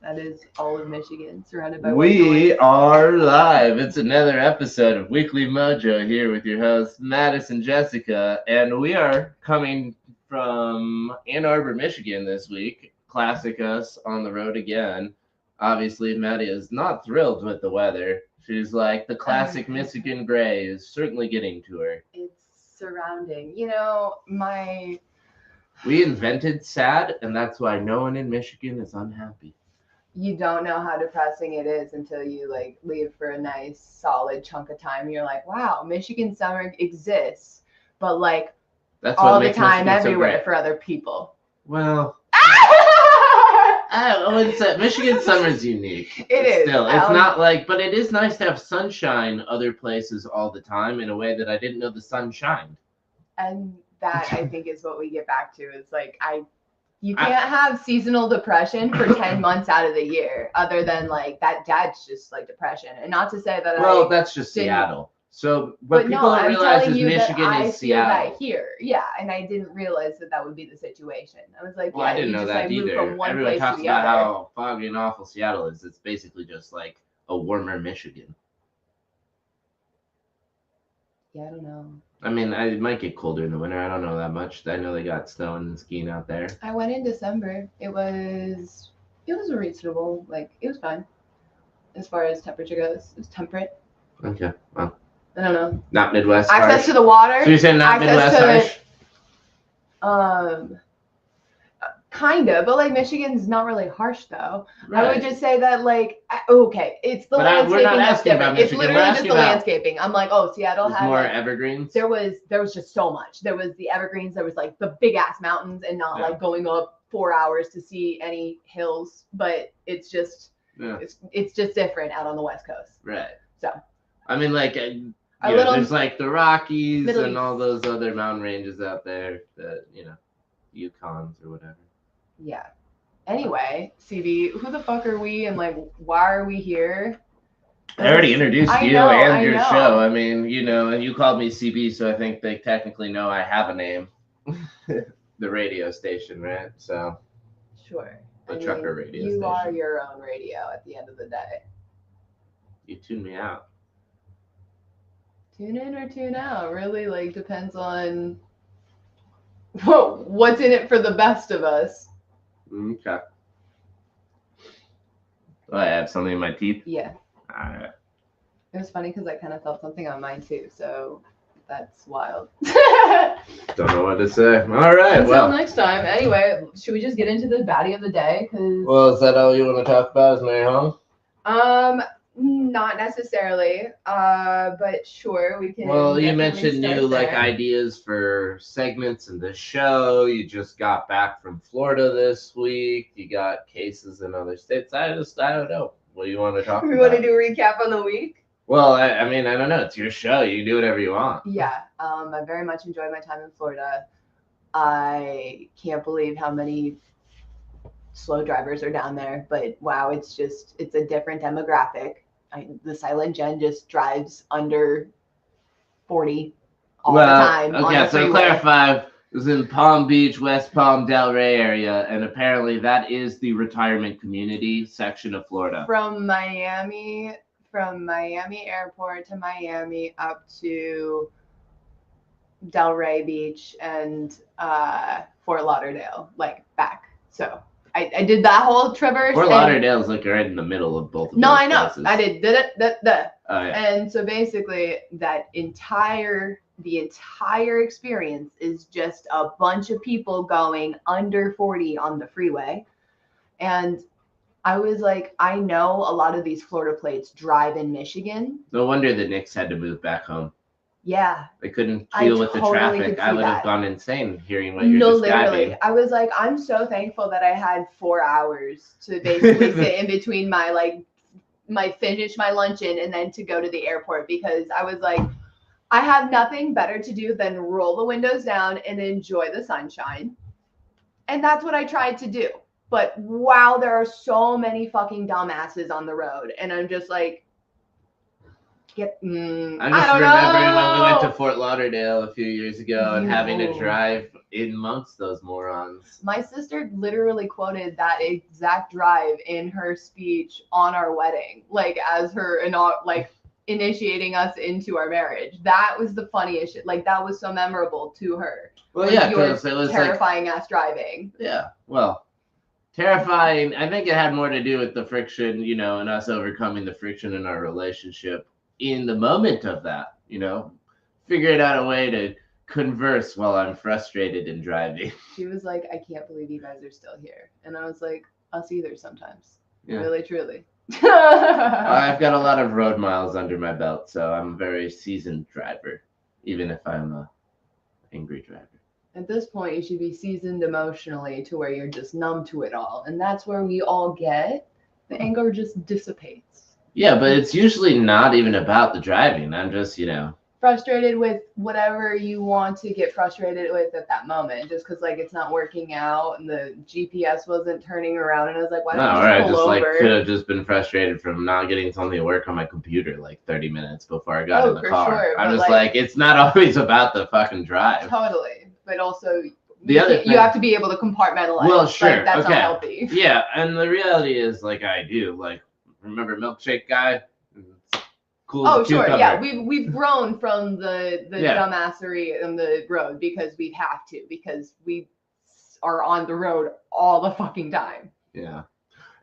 That is all of Michigan, surrounded by We white noise. are live. It's another episode of Weekly Mojo here with your hosts, Madison, Jessica, and we are coming from Ann Arbor, Michigan this week. Classic us on the road again. Obviously, Maddie is not thrilled with the weather. She's like, the classic Michigan gray is certainly getting to her. It's surrounding. We invented sad, and that's why no one in Michigan is unhappy. You don't know how depressing it is until you leave for a nice solid chunk of time. You're like, wow, Michigan summer exists, but That's all what the makes time, Michigan so everywhere great. for other people. Well, I wouldn't say Michigan summer's unique. It is. Still, it's not but it is nice to have sunshine other places all the time in a way that I didn't know the sun shined. And that I think is what we get back to. Is you can't have seasonal depression for 10 months out of the year, other than that's just depression. And not to say that that's just Seattle. So what people no, don't realize is Michigan I is feel Seattle. that here. Yeah, and I didn't realize that would be the situation. I was like, well, I didn't know that either. Everyone talks about how foggy and awful Seattle is. It's basically just like a warmer Michigan. Yeah, I don't know. I mean, it might get colder in the winter. I don't know that much. I know they got snow and skiing out there. I went in December. It was reasonable. It was fine as far as temperature goes. It was temperate. Okay, well. I don't know. Not Midwest access harsh. To the water. So you're saying not Midwest harsh? Kind of, but Michigan's not really harsh though. Right. I would just say that okay, it's the landscaping. We're not asking about It's Michigan. literally just the landscaping. I'm like, oh, Seattle had more evergreens. There was just so much. There was the evergreens. There was the big ass mountains, and not going up 4 hours to see any hills. But it's just it's just different out on the West Coast. Right. So I mean, there's the Rockies and all those other mountain ranges out there that Yukons or whatever. Yeah. Anyway, CB, who the fuck are we and why are we here? I already introduced you and your show. I mean, and you called me CB, so I think they technically know I have a name. The radio station, right? So. Sure. The trucker radio station. You are your own radio at the end of the day. You tune me out. Tune in or tune out. Really, depends on what's in it for the best of us. Okay. Oh, I have something in my teeth? Yeah. All right. It was funny because I kind of felt something on mine too, so that's wild. Don't know what to say. All right. Until next time. Anyway, should we just get into the baddie of the day? Well, is that all you want to talk about? Is Mary home? Not necessarily. But sure, we can. Well, you mentioned new ideas for segments in the show. You just got back from Florida this week. You got cases in other states. I don't know. What do you want to talk about? We want to do a recap on the week? Well, I mean, I don't know. It's your show. You can do whatever you want. Yeah. I very much enjoyed my time in Florida. I can't believe how many slow drivers are down there, but wow, it's a different demographic. The Silent Gen just drives under 40 all the time. Okay, so clarify, it was in Palm Beach, West Palm, Delray area, and apparently that is the retirement community section of Florida. From Miami Airport to Miami up to Delray Beach and Fort Lauderdale, back. So I did that whole traverse. Fort Lauderdale's right in the middle of both of those I know. places. I did it. Oh, yeah. And so basically the entire experience is just a bunch of people going under 40 on the freeway. And I was like, I know a lot of these Florida plates drive in Michigan. No wonder the Knicks had to move back home. Yeah. They couldn't deal with the traffic. I would have gone insane hearing what you're describing. Literally. I was like, I'm so thankful that I had 4 hours to basically sit in between my finish my luncheon and then to go to the airport, because I was like, I have nothing better to do than roll the windows down and enjoy the sunshine. And that's what I tried to do. But wow, there are so many fucking dumbasses on the road. And I'm just like, Get. I'm I just don't remembering know. when we went to Fort Lauderdale a few years ago and having to Ew. drive in amongst those morons. My sister literally quoted that exact drive in her speech on our wedding, like as her initiating us into our marriage. That was the funniest shit. Like that was so memorable to her. Well, was yeah, your because it was terrifying ass driving. Yeah, well, terrifying. I think it had more to do with the friction, you know, and us overcoming the friction in our relationship in the moment of that, you know, figuring out a way to converse while I'm frustrated and driving. She was like, I can't believe you guys are still here. And I was like, us either sometimes. Yeah. Really, truly. I've got a lot of road miles under my belt, so I'm a very seasoned driver, even if I'm a angry driver. At this point, you should be seasoned emotionally to where you're just numb to it all. And that's where we all get the anger just dissipates. Yeah, but it's usually not even about the driving. I'm just, you know, frustrated with whatever you want to get frustrated with at that moment, just because like it's not working out and the GPS wasn't turning around, and I was like, why don't you just pull over? Like could have just been frustrated from not getting something to work on my computer like 30 minutes before I got in the car. Sure, I'm just like, it's not always about the fucking drive. Totally, but also you have to be able to compartmentalize. Well, sure, like, that's not healthy. Yeah, and the reality is, like, I do like remember Milkshake Guy. Cool. Oh, sure. Yeah, we've grown from the dumbassery on the road because we have to, because we are on the road all the fucking time. Yeah.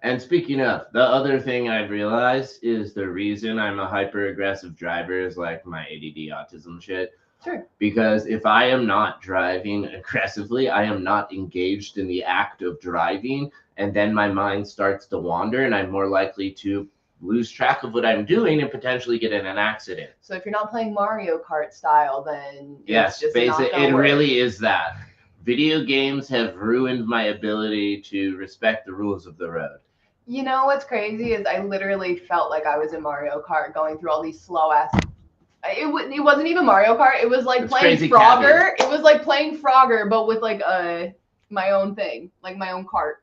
And speaking of, the other thing I've realized is the reason I'm a hyper aggressive driver is like my ADD autism shit. Sure. Because if I am not driving aggressively, I am not engaged in the act of driving, and then my mind starts to wander, and I'm more likely to lose track of what I'm doing and potentially get in an accident. So if you're not playing Mario Kart style, then yes, basically it really is that. Video games have ruined my ability to respect the rules of the road. You know what's crazy is I literally felt like I was in Mario Kart going through all these slow ass. It wasn't even Mario Kart. It was like playing Frogger. It was like playing Frogger, but with like my own thing, like my own cart.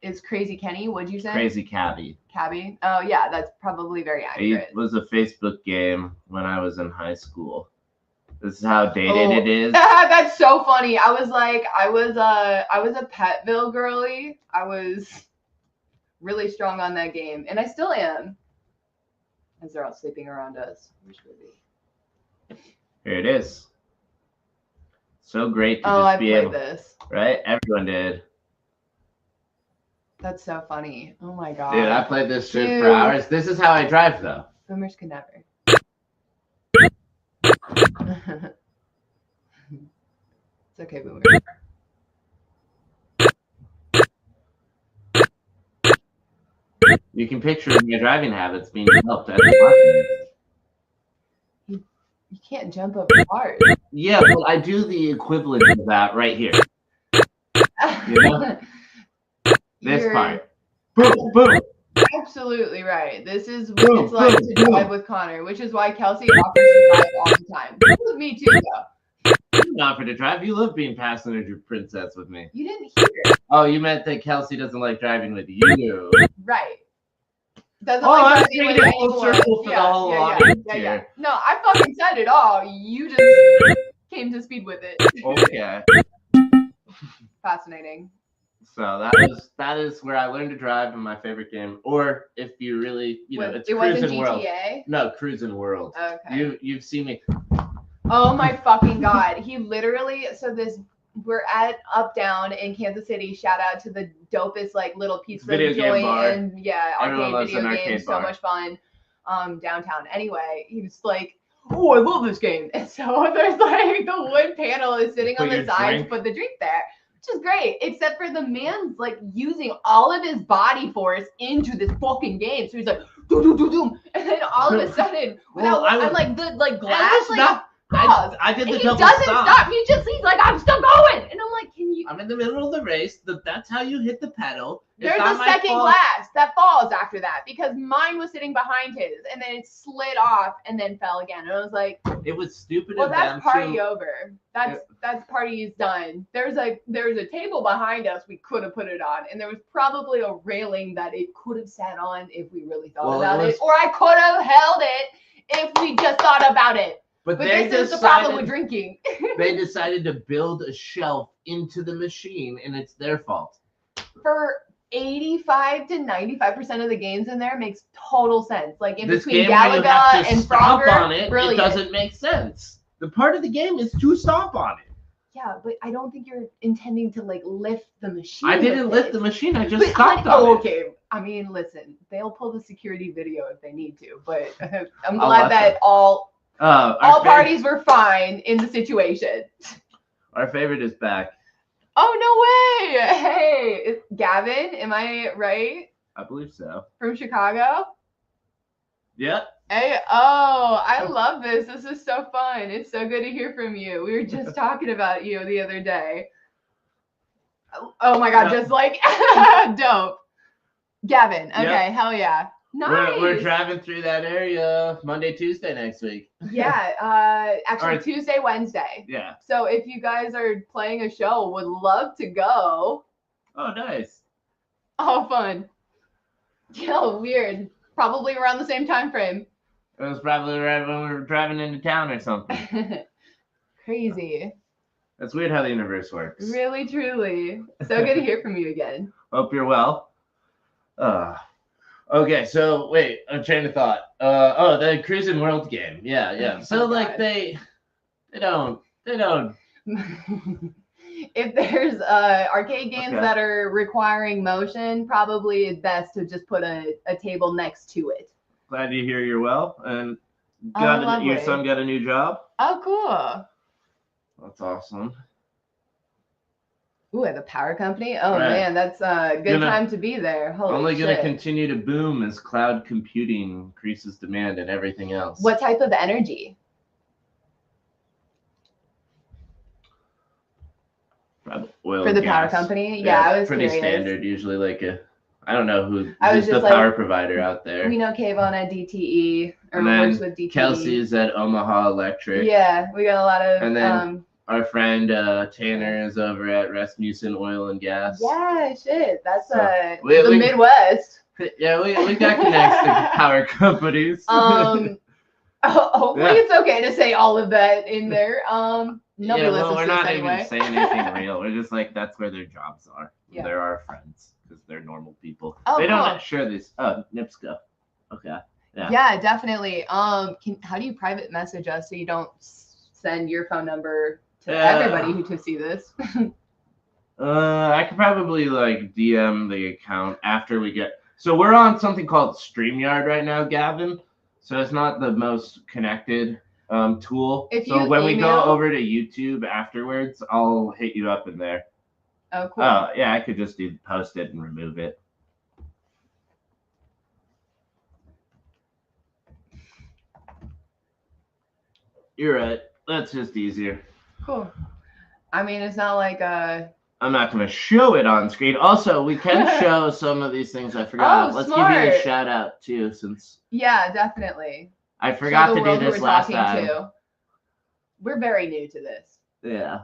Is Crazy Kenny? What'd you say? Crazy Cabby. Cabby? Oh yeah, that's probably very accurate. It was a Facebook game when I was in high school. This is how dated it is. That's so funny. I was a Petville girly. I was really strong on that game, and I still am. As they're all sleeping around us. Where should we be? Here it is. So great to just be able. This. Right? Everyone did. That's so funny. Oh my god. Dude, I played this shit for hours. This is how I drive, though. Boomers can never. It's okay, Boomer. You can picture my driving habits being developed as a You can't jump over cars. Yeah, but I do the equivalent of that right here. You know? This part. Boom, boom. Absolutely right. This is what it's like to drive with Connor, which is why Kelsey offers to drive all the time. With me too, though. You didn't offer to drive. You love being passenger princess with me. You didn't hear. Oh, you meant that Kelsey doesn't like driving with you. Right. Doesn't like driving with anyone. For the whole audience here. No, I fucking said it all. You just came to speed with it. Okay. Fascinating. So that is where I learned to drive in my favorite game. Or if you really, it's Cruising World. No, Cruising World. Okay. You've seen me. Oh my fucking god. He literally, we're at Up Down in Kansas City. Shout out to the dopest like little pizza joint and arcade video games. So much fun. Downtown. Anyway, he was like, oh, I love this game. And so there's like the wood panel is sitting on the side to put the drink there. Which is great, except for the man's like using all of his body force into this fucking game. So he's like, doom, doom, doom, doom. And then all of a sudden, I'm like, the like glass, I did the double stop. He doesn't stop. He's like, I'm still going. And I'm like, can you? I'm in the middle of the race. That's how you hit the pedal. There's a second glass that falls after that because mine was sitting behind his, and then it slid off and then fell again. And I was like, it was stupid. Well, that's party over. That's party is done. There's a table behind us we could have put it on, and there was probably a railing that it could have sat on if we really thought about it, or I could have held it if we just thought about it. But this is the problem with drinking. They decided to build a shelf into the machine, and it's their fault. For 85 to 95% of the games in there makes total sense. Like in This between game where you Galaga have to and stomp Frogger, on it, brilliant. it doesn't make sense. The part of the game is to stomp on it. Yeah, but I don't think you're intending to like lift the machine. I didn't lift the machine. I just stomped on it. Okay. I mean, listen, they'll pull the security video if they need to, but I'm glad that all parties were fine in the situation. Our favorite is back. Oh, no way. Hey, Gavin, am I right? I believe so. From Chicago? Yep. Hey, oh, I love this. This is so fun. It's so good to hear from you. We were just talking about you the other day. Oh my God, just like dope. Gavin, okay, hell yeah. Nice. We're driving through that area Monday, Tuesday next week. Yeah, actually Tuesday, Wednesday. Yeah. So if you guys are playing a show, would love to go. Oh, nice. Oh, fun. Yo, weird. Probably around the same time frame. It was probably right when we were driving into town or something. Crazy. That's weird how the universe works. Really, truly. So good to hear from you again. Hope you're well. Okay, so wait, I'm trying to thought. The Cruising World game. Yeah. So like they don't. If there's arcade games that are requiring motion, probably it's best to just put a table next to it. Glad to hear you're well, and your son got a new job. Oh, cool. That's awesome. Ooh, at the power company? Oh, man, that's a good time to be there. Holy shit. Going to continue to boom as cloud computing increases demand and everything else. What type of energy? Oil for the gas. power company? Yeah, I was pretty curious. Standard, usually like I don't know who's the power provider out there. We know Kayvon at DTE, or works with DTE. Kelsey's at Omaha Electric. Yeah, we got a lot of... And then our friend Tanner is over at Rasmussen Oil and Gas. Yeah, shit. That's the Midwest. Yeah, we got connects to power companies. Hopefully it's okay to say all of that in there. Nobody listens we're to not this anyway. even saying anything real. We're just like, that's where their jobs are. Yeah. They're our friends because they're normal people. Oh, they don't share these. Oh, NIPSCO. Okay. Yeah, definitely. How do you private message us so you don't send your phone number to everybody who to see this? I could probably like DM the account after we get. So we're on something called StreamYard right now, Gavin. So it's not the most connected tool. So when we go over to YouTube afterwards, I'll hit you up in there. Oh, cool. Oh, yeah, I could just post it and remove it. You're right. That's just easier. Cool. I mean, it's not like I'm not going to show it on screen. Also, we can show some of these things. I forgot. Oh, Let's smart. give you a shout out too, since. Yeah, definitely. I forgot to do this last time. We're very new to this. Yeah.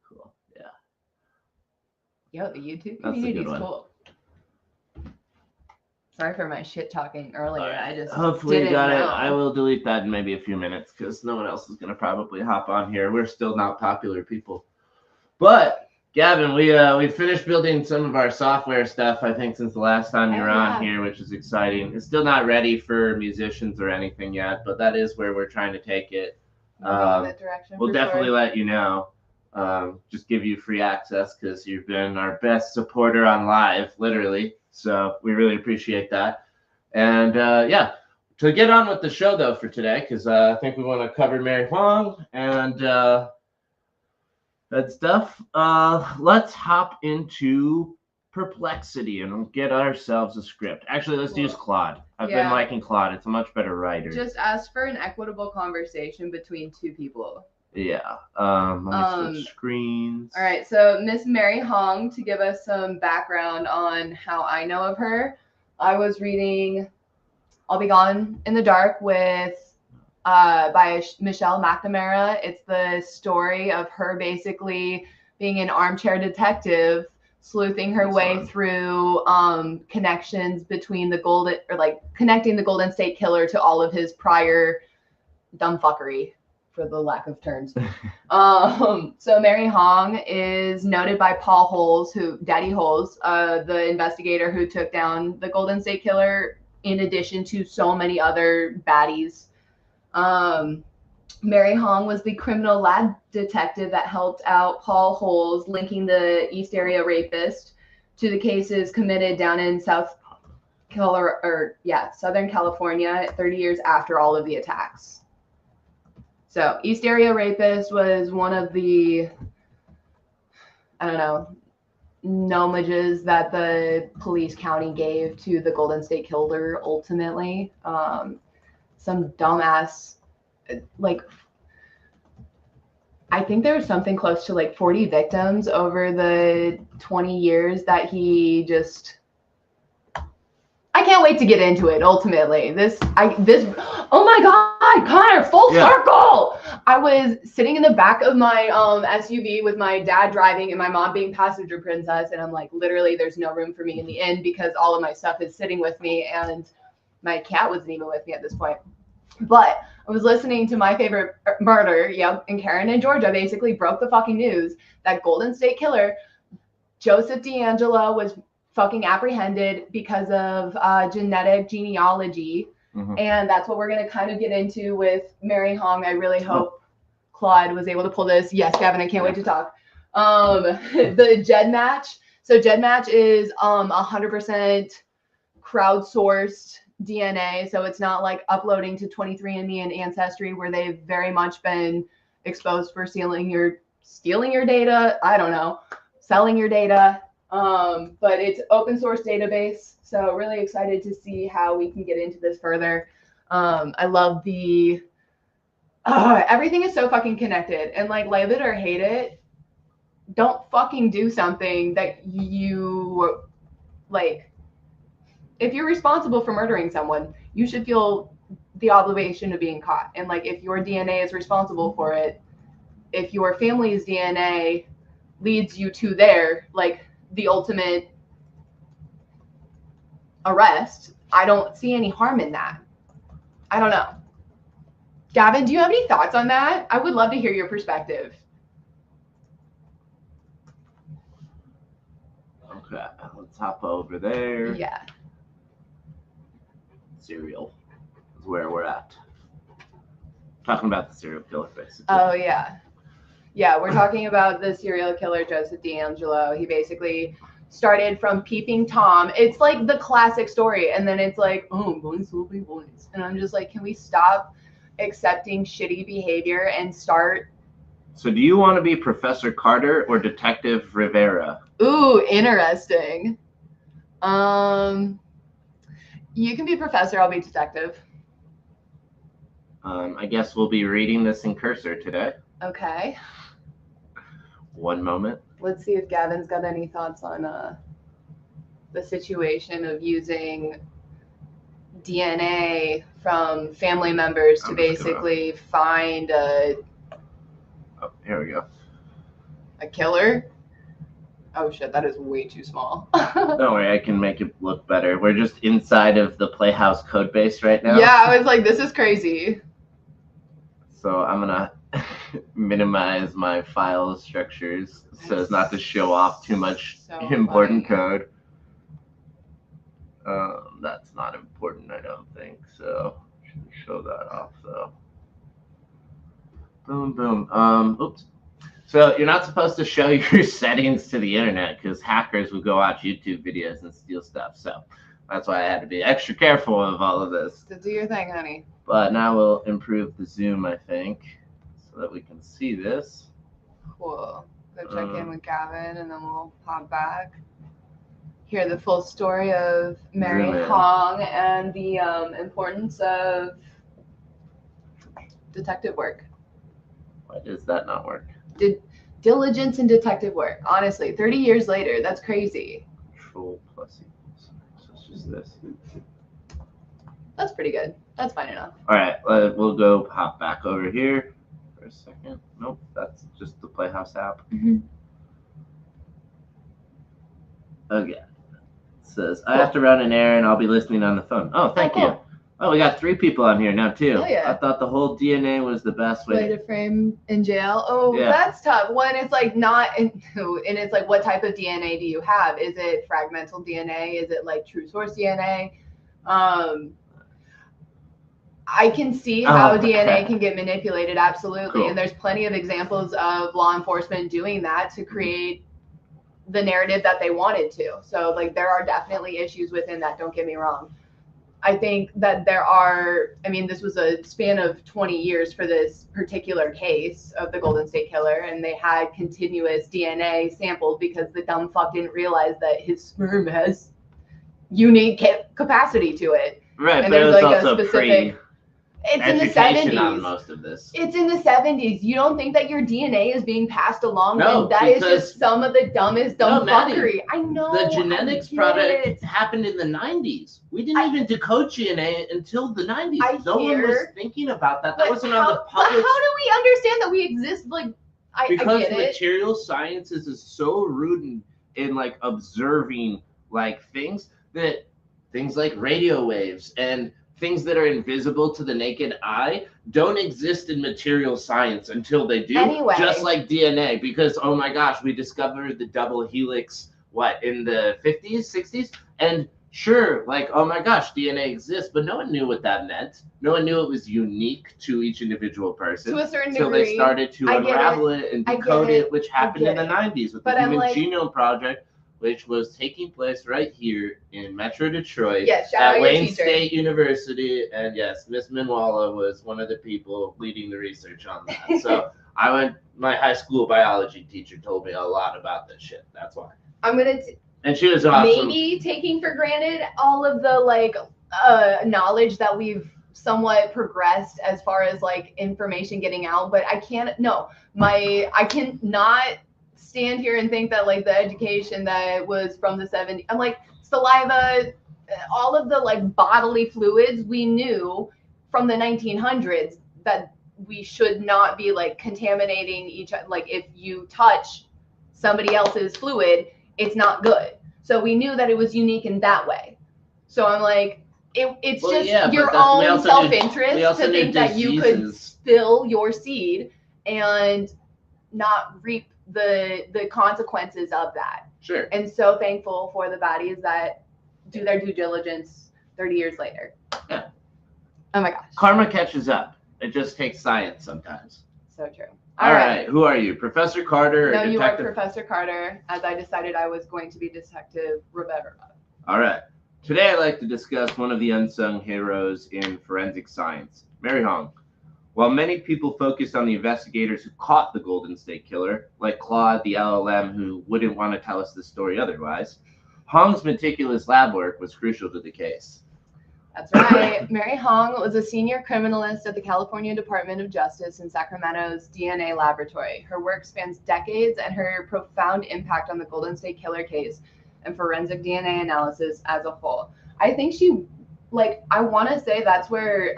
Cool. Yeah. Yo, the YouTube community is cool. Sorry for my shit talking earlier. Right. I just hopefully you got it. I will delete that in maybe a few minutes because no one else is gonna probably hop on here. We're still not popular people. But Gavin, we finished building some of our software stuff, I think, since the last time you were on here, which is exciting. It's still not ready for musicians or anything yet, but that is where we're trying to take it. We'll definitely let you know. Just give you free access because you've been our best supporter on live, literally. So we really appreciate that. And to get on with the show though for today, because I think we want to cover Mary Huang and that stuff. Let's hop into Perplexity and get ourselves a script. Actually, let's use Claude. I've been liking Claude. It's a much better writer. Just ask for an equitable conversation between two people. Yeah. Let me switch screens. All right. So Miss Mary Hong, to give us some background on how I know of her, I was reading I'll Be Gone in the Dark with by Michelle McNamara. It's the story of her basically being an armchair detective, sleuthing her way through connections between connecting the Golden State Killer to all of his prior dumb fuckery, for the lack of terms. So Mary Hong is noted by Paul Holes, Daddy Holes, the investigator who took down the Golden State Killer, in addition to so many other baddies. Mary Hong was the criminal lab detective that helped out Paul Holes, linking the East Area rapist to the cases committed down in Southern California 30 years after all of the attacks. So East Area rapist was one of the, nomages that the police county gave to the Golden State Killer ultimately. Some dumbass, I think there was something close to 40 victims over the 20 years that he just... I can't wait to get into it. Ultimately, oh my God, Connor, full circle. I was sitting in the back of my SUV with my dad driving and my mom being passenger princess, and I'm like, literally, there's no room for me in the inn because all of my stuff is sitting with me, and my cat wasn't even with me at this point. But I was listening to My Favorite Murder, and Karen and Georgia basically broke the fucking news that Golden State Killer Joseph D'Angelo was fucking apprehended because of genetic genealogy. Mm-hmm. And that's what we're going to kind of get into with Mary Hong. I really hope Claude was able to pull this. Yes, Gavin, I can't wait to talk. The Jed match. So Jed match is 100% crowdsourced DNA. So it's not like uploading to 23andMe and Ancestry, where they've very much been exposed for stealing your data. I don't know, selling your data. But it's open source database. So really excited to see how we can get into this further. I love everything is so fucking connected, and love it or hate it, don't fucking do something that you if you're responsible for murdering someone, you should feel the obligation of being caught. And if your DNA is responsible for it, if your family's DNA leads you to the ultimate arrest, I don't see any harm in that. I don't know. Gavin, do you have any thoughts on that? I would love to hear your perspective. Okay, let's hop over there. Yeah. Serial is where we're at. Talking about the serial killer, basically. Oh, yeah. Yeah, we're talking about the serial killer, Joseph D'Angelo. He basically started from peeping Tom. It's the classic story. And then it's boys will be boys. And I'm just can we stop accepting shitty behavior and start... So do you want to be Professor Carter or Detective Rivera? Ooh, interesting. You can be professor, I'll be detective. I guess we'll be reading this in cursor today. Okay. One moment. Let's see if Gavin's got any thoughts on the situation of using DNA from family members to basically find Oh, here we go. A killer. Oh shit, that is way too small. Don't worry, I can make it look better. We're just inside of the Playhouse code base right now. Yeah, I was this is crazy. So I'm gonna minimize my file structures so as not to show off too much important code. That's not important, I don't think. So should show that off though. Boom, boom. Oops. So you're not supposed to show your settings to the internet because hackers will go watch YouTube videos and steal stuff. So that's why I had to be extra careful of all of this. So do your thing, honey. But now we'll improve the zoom, I think, so that we can see this. Cool. Go check in with Gavin, and then we'll pop back. Hear the full story of Mary Hong and the importance of detective work. Why does that not work? Diligence in detective work. Honestly, 30 years later, that's crazy. Control plus equals. So it's just this. That's pretty good. That's fine enough. All right, we'll go hop back over here for a second. Nope, that's just the Playhouse app. Mm-hmm. Okay. Says, I have to run an errand. I'll be listening on the phone. Oh, thank you. Oh, we got 3 people on here now, too. Oh, yeah. I thought the whole DNA was the best Way way. to frame in jail. Oh, Yeah. that's tough. One, it's like not, and it's like, what type of DNA do you have? Is it fragmental DNA? Is it like true source DNA? I can see how DNA can get manipulated, absolutely. Cool. And there's plenty of examples of law enforcement doing that to create the narrative that they wanted to. So, like, there are definitely issues within that, don't get me wrong. I think that there are, I mean, this was a span of 20 years for this particular case of the Golden State Killer, and they had continuous DNA samples because the dumb fuck didn't realize that his sperm has unique capacity to it. Right, and but it there's was like also a specific. It's in the education on 70s. most of this. It's in the 70s. You don't think that your DNA is being passed along? No, when that is because- just some of the dumbest dumb Maddie, fuckery. I know. The genetics I get product it. happened in the 90s. We didn't even decode DNA until the 90s. No one was thinking about that. That wasn't on the public. But how do we understand that we exist? Like, I because get it. material sciences is so rooted in like observing like things like radio waves and things that are invisible to the naked eye don't exist in material science until they do. Anyway. Just like DNA, because oh my gosh, we discovered the double helix in the 50s, 60s, and sure, like oh my gosh, DNA exists, but no one knew what that meant. No one knew it was unique to each individual person to a certain until degree. they started to unravel it and decode it, which happened in the 90s with the Human Genome Project, which was taking place right here in Metro Detroit at Wayne State University. And yes, Miss Minwalla was one of the people leading the research on that. So my high school biology teacher told me a lot about this shit. That's why. And she was awesome. Maybe taking for granted all of the like knowledge that we've somewhat progressed as far as like information getting out, but I cannot stand here and think that like the education that was from the 70s, I'm like saliva, all of the like bodily fluids we knew from the 1900s that we should not be like contaminating each other. Like if you touch somebody else's fluid, it's not good. So we knew that it was unique in that way. So I'm like, it's your own self-interest to think that you could spill your seed and not reap the consequences of that. Sure. And so thankful for the bodies that do their due diligence 30 years later. Yeah. Oh my gosh. Karma catches up. It just takes science sometimes. So true. All right. Who are you? Professor Carter? No, you are Professor Carter, as I decided I was going to be Detective Rivera. All right. Today I'd like to discuss one of the unsung heroes in forensic science, Mary Hong. While many people focused on the investigators who caught the Golden State Killer, like Claude, the LLM, who wouldn't want to tell us the story otherwise, Hong's meticulous lab work was crucial to the case. That's right. Mary Hong was a senior criminalist at the California Department of Justice in Sacramento's DNA laboratory. Her work spans decades, and her profound impact on the Golden State Killer case and forensic DNA analysis as a whole. I think I want to say that's where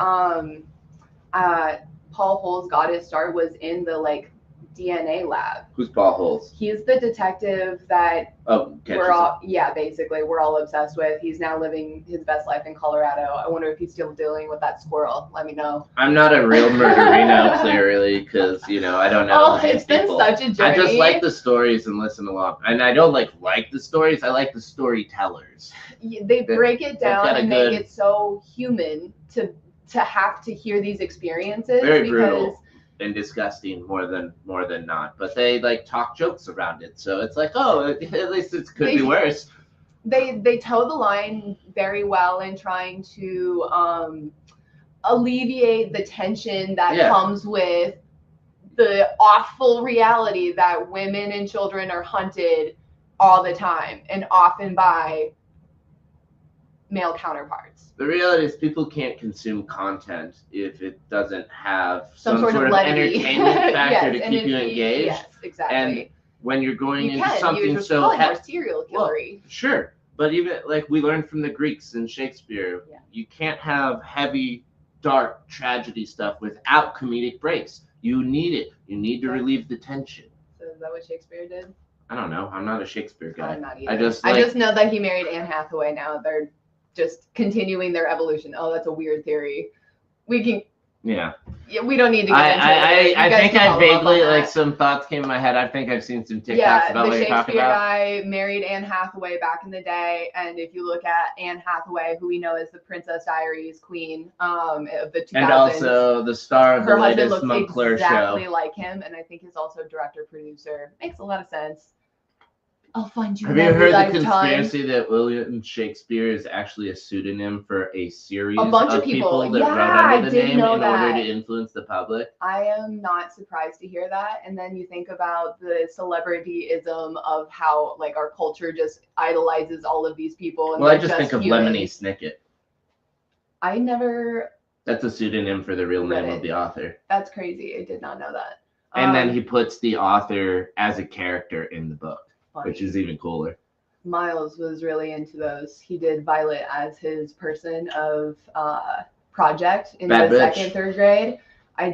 Paul Holes got his start, was in the like DNA lab. Who's Paul Holes? He's the detective that we're all obsessed with. He's now living his best life in Colorado. I wonder if he's still dealing with that squirrel. Let me know. I'm not a real murderino, clearly, because I don't know. Oh, it's been such a journey. I just like the stories and listen along, and I don't like the stories. I like the storytellers. They break it down and make it so human to have to hear these experiences. Very brutal and disgusting more than not, but they like talk jokes around it, so it's like, oh, at least it could be worse. They toe the line very well in trying to alleviate the tension that comes with the awful reality that women and children are hunted all the time, and often by male counterparts. The reality is people can't consume content if it doesn't have some sort of entertainment factor to keep you engaged. Yes, exactly. And when you're going into something so more serial killery. Sure, but even like we learned from the Greeks and Shakespeare, you can't have heavy, dark tragedy stuff without comedic breaks. You need it. You need to relieve the tension. So is that what Shakespeare did? I don't know. I'm not a Shakespeare guy. I'm not either. I just know that he married Anne Hathaway now. They're just continuing their evolution. Oh, that's a weird theory. We can. Yeah. Yeah, we don't need to get into it. I think I vaguely, like, some thoughts came in my head. I think I've seen some TikToks about what you're talking about. The Shakespeare guy married Anne Hathaway back in the day, and if you look at Anne Hathaway, who we know as the Princess Diaries queen of the 2000s, and also the star of the latest Moncler exactly show, like him, and I think he's also director producer. Makes a lot of sense. I'll find you. Have you heard the conspiracy that William Shakespeare is actually a pseudonym for a series of people that wrote under the name in order to influence the public? I am not surprised to hear that. And then you think about the celebrityism of how, like, our culture just idolizes all of these people. And well, I just think of Lemony Snicket. I never. That's a pseudonym for the real name of the author. That's crazy. I did not know that. And then he puts the author as a character in the book. Funny. Which is even cooler. Miles was really into those. He did Violet as his person of project in the second, third grade. I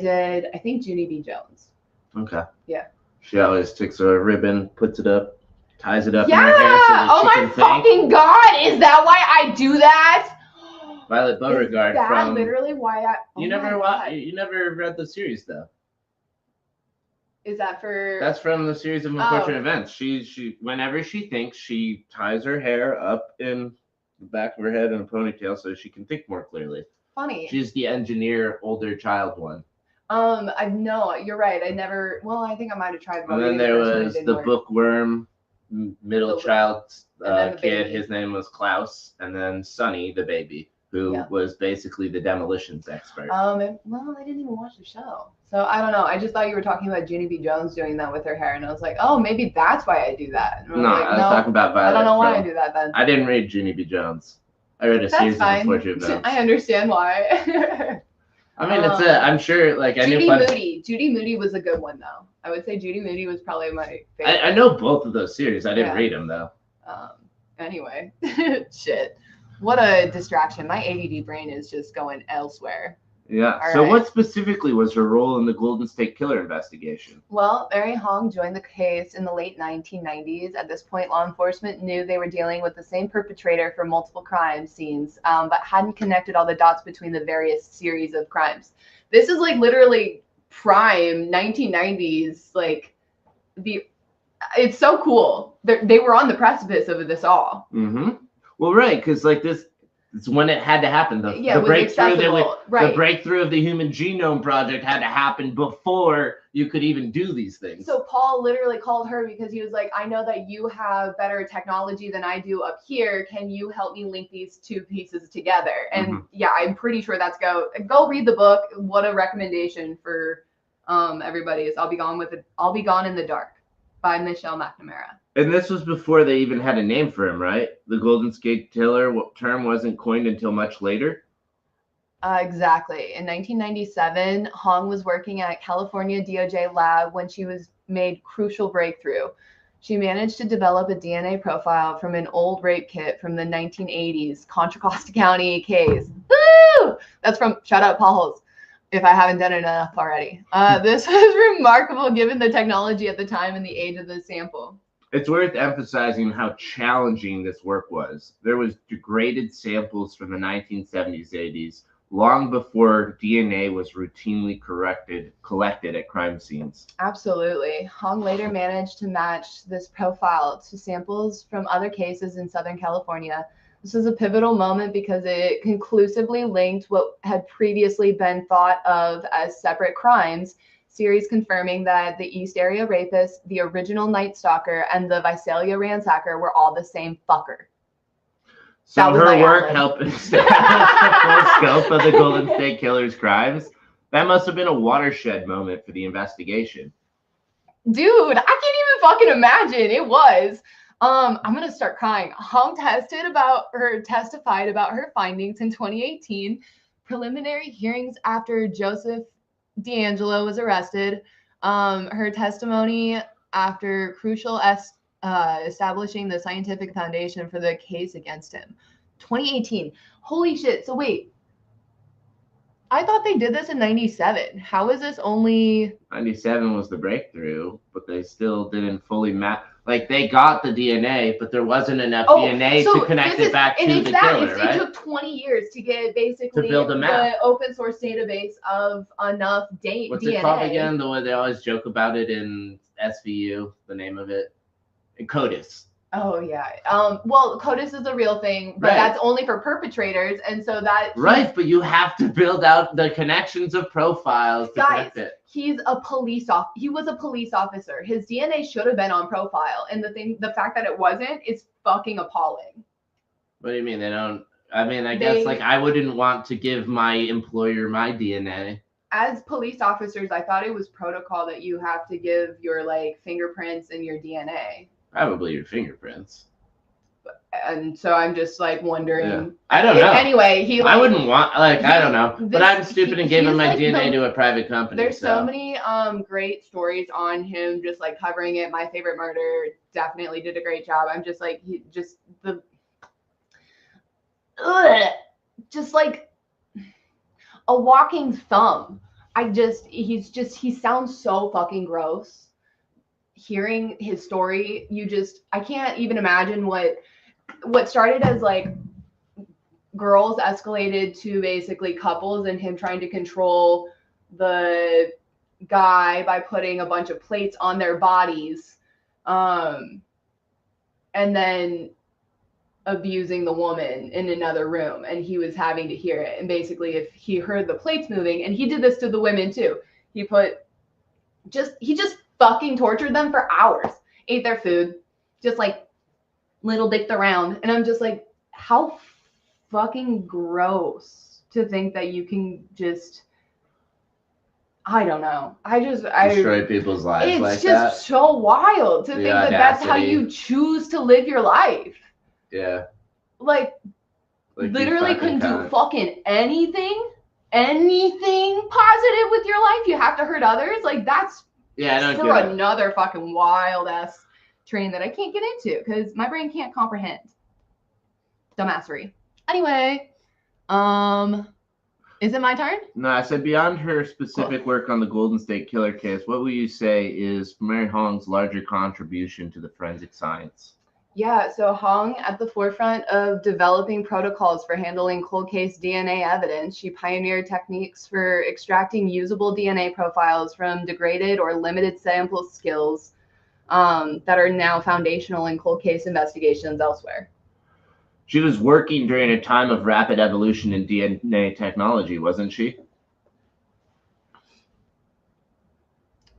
think Junie B. Jones. Okay. Yeah. She always takes a ribbon, puts it up, ties it up in her hair so that she can fucking God! Is that why I do that? Violet Beauregard. Is that literally why I... You never read the series, though. Is that for? That's from the series of unfortunate events. She whenever she thinks, she ties her hair up in the back of her head in a ponytail so she can think more clearly. Funny. She's the engineer, older child one. I know you're right. I never. Well, I think I might have tried. And then there was the bookworm, middle child kid. His name was Klaus, and then Sonny, the baby, who was basically the demolitions expert. Well, I didn't even watch the show. So I don't know. I just thought you were talking about Junie B. Jones doing that with her hair, and I was like, oh, maybe that's why I do that. I was talking about Violet. I don't know why I do that then. I didn't read Junie B. Jones. I read a series of unfortunate events. I understand why. I mean, I'm sure, like, Judy Moody was a good one, though. I would say Judy Moody was probably my favorite. I know both of those series. I didn't read them, though. Anyway, shit. What a distraction. My ADD brain is just going elsewhere. Yeah. All so what specifically was her role in the Golden State Killer investigation? Well, Mary Hong joined the case in the late 1990s. At this point, law enforcement knew they were dealing with the same perpetrator for multiple crime scenes, but hadn't connected all the dots between the various series of crimes. This is like literally prime 1990s, like it's so cool. They were on the precipice of this all. Mm-hmm. Well, right, because like this. It's when it had to happen. The breakthrough of the Human Genome Project had to happen before you could even do these things. So Paul literally called her because he was like, I know that you have better technology than I do up here. Can you help me link these two pieces together? And I'm pretty sure that's go read the book. What a recommendation for everybody is I'll Be Gone in the Dark by Michelle McNamara. And this was before they even had a name for him, right? The Golden State Killer term wasn't coined until much later? Exactly. In 1997, Hong was working at California DOJ lab when she was made crucial breakthrough. She managed to develop a DNA profile from an old rape kit from the 1980s Contra Costa County case. Woo! That's from, shout out Paul Holes, if I haven't done it enough already. This was remarkable given the technology at the time and the age of the sample. It's worth emphasizing how challenging this work was. There was degraded samples from the 1970s, 80s, long before DNA was routinely collected at crime scenes. Absolutely. Hong later managed to match this profile to samples from other cases in Southern California. This was a pivotal moment because it conclusively linked what had previously been thought of as separate crimes, series confirming that the East Area Rapist, the original Night Stalker, and the Visalia Ransacker were all the same fucker. So her work helped establish the full scope of the Golden State Killer's crimes. That must have been a watershed moment for the investigation. Dude, I can't even fucking imagine. It was. I'm gonna start crying. Hong testified about her findings in 2018. Preliminary hearings after Joseph D'Angelo was arrested. Her testimony after crucial establishing the scientific foundation for the case against him. 2018. Holy shit. So wait. I thought they did this in 97. How is this only... 97 was the breakthrough, but they still didn't fully map. Like they got the DNA, but there wasn't enough Oh, DNA so to connect this it is, back and to it's the that. killer, right? It took 20 years to get basically build a map. the open source database of enough What's DNA. it called again? The way they always joke about it in SVU, the name of it, CODIS. Oh yeah. Well, CODIS is a real thing, but Right. that's only for perpetrators, and so that Right, but you have to build out the connections of profiles to connect it. He was a police officer. His DNA should have been on profile, and the fact that it wasn't is fucking appalling. What do you mean they don't? I mean, I guess like I wouldn't want to give my employer my DNA. As police officers, I thought it was protocol that you have to give your like fingerprints and your DNA. Probably your fingerprints. And so I'm just like wondering. Yeah. I don't know. Anyway, I wouldn't want I don't know. But I'm stupid and gave him my DNA to a private company. There's so many great stories on him just like covering it. My Favorite Murder definitely did a great job. I'm just like just like a walking thumb. He sounds so fucking gross. Hearing his story, I can't even imagine what started as like girls escalated to basically couples and him trying to control the guy by putting a bunch of plates on their bodies, and then abusing the woman in another room, and he was having to hear it. And basically if he heard the plates moving, and he did this to the women too, he just fucking tortured them for hours, ate their food, just like little dicked around. And I'm just like, how fucking gross to think that you can just, I don't know. I destroy people's lives like that. It's just so wild to think that that's how you choose to live your life. Yeah. Like literally couldn't do fucking anything positive with your life. You have to hurt others. Like that's for another fucking wild ass train that I can't get into because my brain can't comprehend. Dumbassery. Anyway, is it my turn? No, I said beyond her specific work on the Golden State Killer case, what will you say is Mary Hong's larger contribution to the forensic science? Yeah, so Hong, at the forefront of developing protocols for handling cold case DNA evidence, she pioneered techniques for extracting usable DNA profiles from degraded or limited sample skills that are now foundational in cold case investigations elsewhere. She was working during a time of rapid evolution in DNA technology, wasn't she?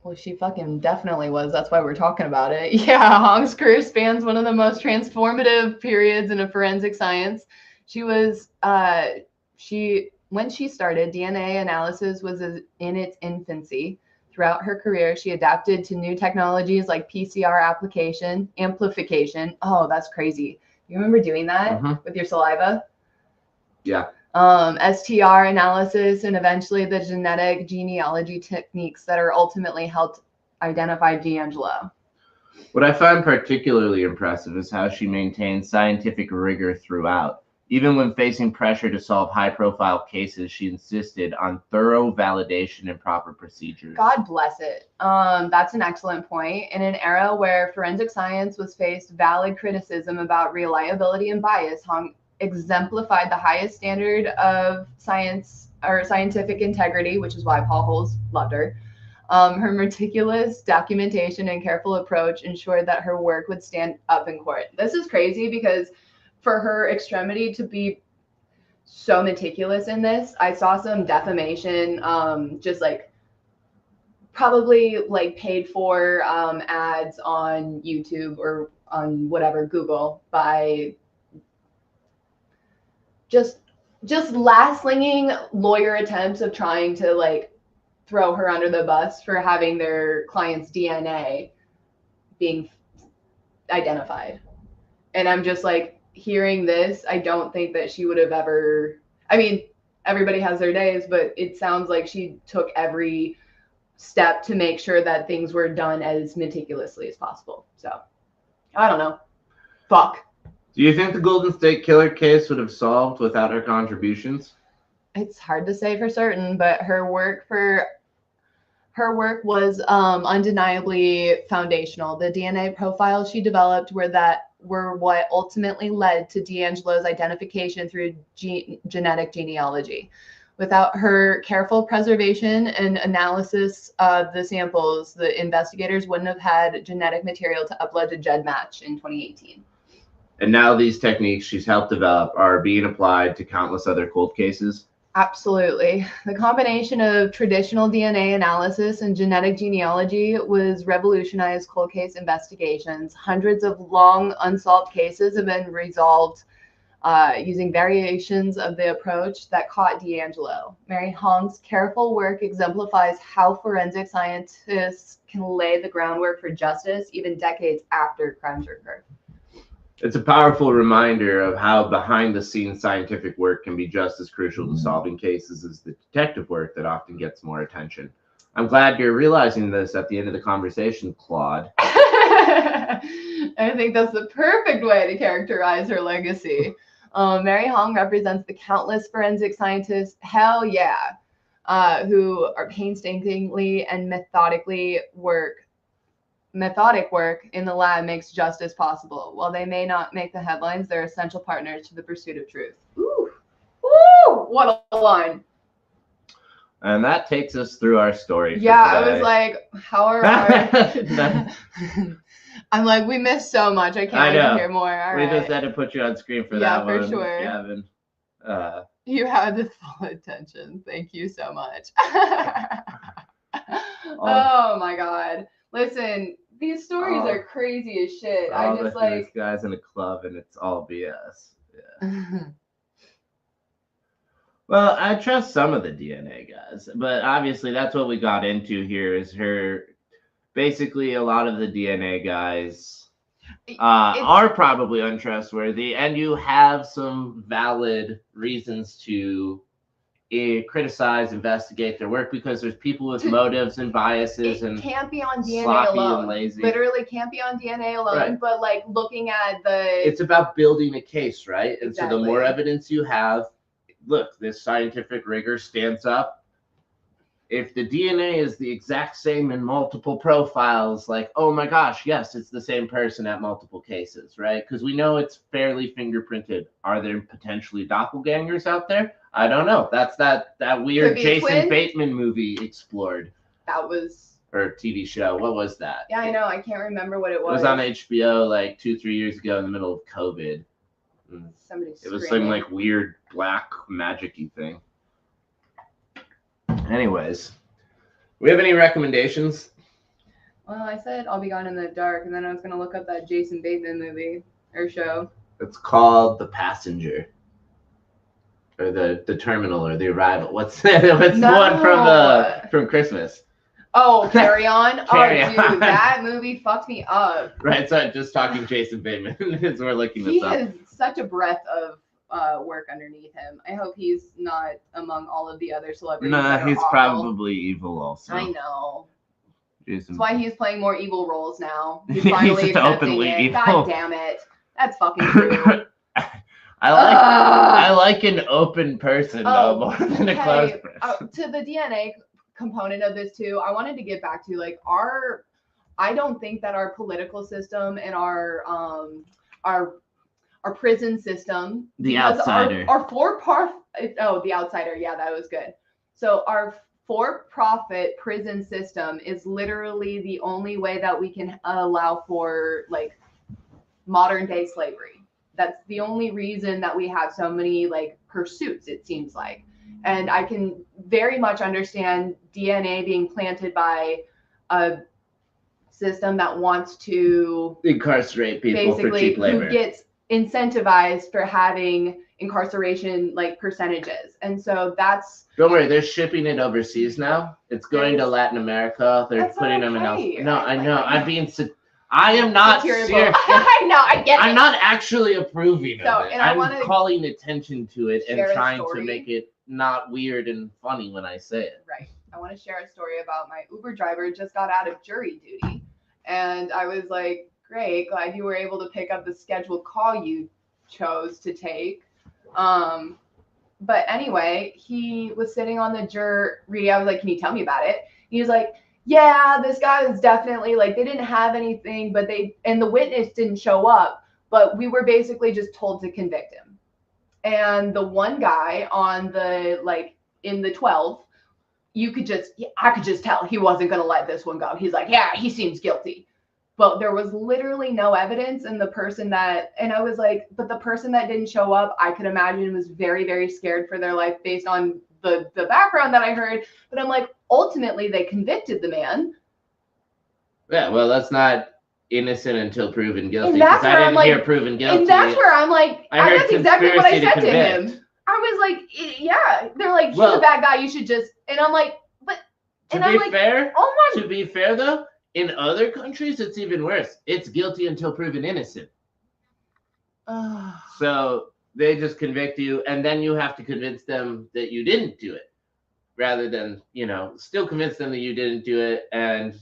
Well, she fucking definitely was. That's why we're talking about it. Yeah, Hong's career spans one of the most transformative periods in a forensic science. When she started, DNA analysis was in its infancy. Throughout her career, she adapted to new technologies like PCR amplification. Oh, that's crazy. You remember doing that with your saliva? Yeah. STR analysis, and eventually the genetic genealogy techniques that are ultimately helped identify D'Angelo. What I find particularly impressive is how she maintained scientific rigor throughout. Even when facing pressure to solve high-profile cases, she insisted on thorough validation and proper procedures. God bless it. That's an excellent point. In an era where forensic science was faced valid criticism about reliability and bias, Hong exemplified the highest standard of science or scientific integrity, which is why Paul Holes loved her. Her meticulous documentation and careful approach ensured that her work would stand up in court. This is crazy because for her extremity to be so meticulous in this, I saw some defamation, just like probably like paid for ads on YouTube or on whatever, Google, by just last-slinging lawyer attempts of trying to like throw her under the bus for having their client's DNA being identified. And I'm just like, hearing this, I don't think that she would have ever, I mean, everybody has their days, but it sounds like she took every step to make sure that things were done as meticulously as possible. So I don't know. Fuck. Do you think the Golden State Killer case would have solved without her contributions? It's hard to say for certain, but her work for Her work was undeniably foundational. The DNA profiles she developed were what ultimately led to D'Angelo's identification through genetic genealogy. Without her careful preservation and analysis of the samples, the investigators wouldn't have had genetic material to upload to GEDmatch in 2018. And now these techniques she's helped develop are being applied to countless other cold cases. Absolutely. The combination of traditional DNA analysis and genetic genealogy was revolutionized cold case investigations. Hundreds of long unsolved cases have been resolved using variations of the approach that caught D'Angelo. Mary Hong's careful work exemplifies how forensic scientists can lay the groundwork for justice even decades after crimes occur. It's a powerful reminder of how behind-the-scenes scientific work can be just as crucial to solving cases as the detective work that often gets more attention. I'm glad you're realizing this at the end of the conversation, Claude. I think that's the perfect way to characterize her legacy. Mary Hong represents the countless forensic scientists, hell yeah, who are painstakingly and methodic work in the lab makes justice possible. While they may not make the headlines, they're essential partners to the pursuit of truth. Ooh, woo! What a line. And that takes us through our story. Yeah, I was like, how are I'm like, we missed so much. I can't wait to hear more. All right. Just had to put you on screen for that one. Yeah, for sure. Gavin. You had the full attention. Thank you so much. Oh my God. Listen, these stories are crazy as shit. I just like this guy's in a club and it's all BS. Yeah. Well, I trust some of the DNA guys, but obviously that's what we got into here is her. Basically, a lot of the DNA guys are probably untrustworthy, and you have some valid reasons to criticize, investigate their work because there's people with motives and biases and can't be on DNA alone. And lazy. Literally can't be on DNA alone. Right. But like looking at it's about building a case, right? And exactly. So the more evidence you have, look, this scientific rigor stands up. If the DNA is the exact same in multiple profiles, like, oh my gosh, yes, it's the same person at multiple cases, right? Because we know it's fairly fingerprinted. Are there potentially doppelgangers out there? I don't know. That's that weird Jason Bateman movie explored. That was... Or TV show. What was that? Yeah, I know. I can't remember what it was. It was on HBO like 2-3 years ago in the middle of COVID. Somebody screaming. It was some like weird black magic-y thing. Anyways, we have any recommendations? Well, I said I'll Be Gone in the Dark, and then I was going to look up that Jason Bateman movie or show. It's called The Passenger, or the Terminal, or The Arrival. What's the one from Christmas? Oh, Carry On. Carry On. Dude, that movie fucked me up. Right, so I'm just talking Jason Bateman as we're looking this up. He has such a breadth of work underneath him. I hope he's not among all of the other celebrities. Nah, he's probably evil also. I know. Jason. That's why he's playing more evil roles now. He's finally accepting it. Evil. God damn it. That's fucking true. I like an open person though more than a closed person. To the DNA component of this too, I wanted to get back to like I don't think that our political system and our prison system, the outsider, the outsider, yeah, that was good. So our for-profit prison system is literally the only way that we can allow for like modern day slavery. That's the only reason that we have so many like pursuits, it seems like. And I can very much understand DNA being planted by a system that wants to incarcerate people for cheap labor. Who gets incentivized for having incarceration like percentages. And so that's... Don't worry, they're shipping it overseas now. It's going to Latin America. They're putting them in... No, I know. I am not serious. I know, I get it. I'm not actually approving of it. I'm calling attention to it and trying to make it not weird and funny when I say it. Right. I want to share a story about my Uber driver just got out of jury duty. And I was like, great, glad you were able to pick up the scheduled call you chose to take. But anyway, he was sitting on the jury. I was like, can you tell me about it? He was like, yeah, this guy was definitely like, they didn't have anything, but and the witness didn't show up, but we were basically just told to convict him. And the one guy on the, like, in the 12, I could just tell he wasn't going to let this one go. He's like, yeah, he seems guilty. But there was literally no evidence. And I was like, but the person that didn't show up, I could imagine was very, very scared for their life based on the background that I heard. But I'm like, ultimately, they convicted the man. Yeah, well, that's not innocent until proven guilty. And that's I where didn't hear proven guilty. And that's where I'm like, that's exactly what I said to him. I was like, yeah. They're like, he's a bad guy. You should just. And I'm like, but. To be fair, though, in other countries, it's even worse. It's guilty until proven innocent. So they just convict you, and then you have to convince them that you didn't do it, rather than, still convince them that you didn't do it. And,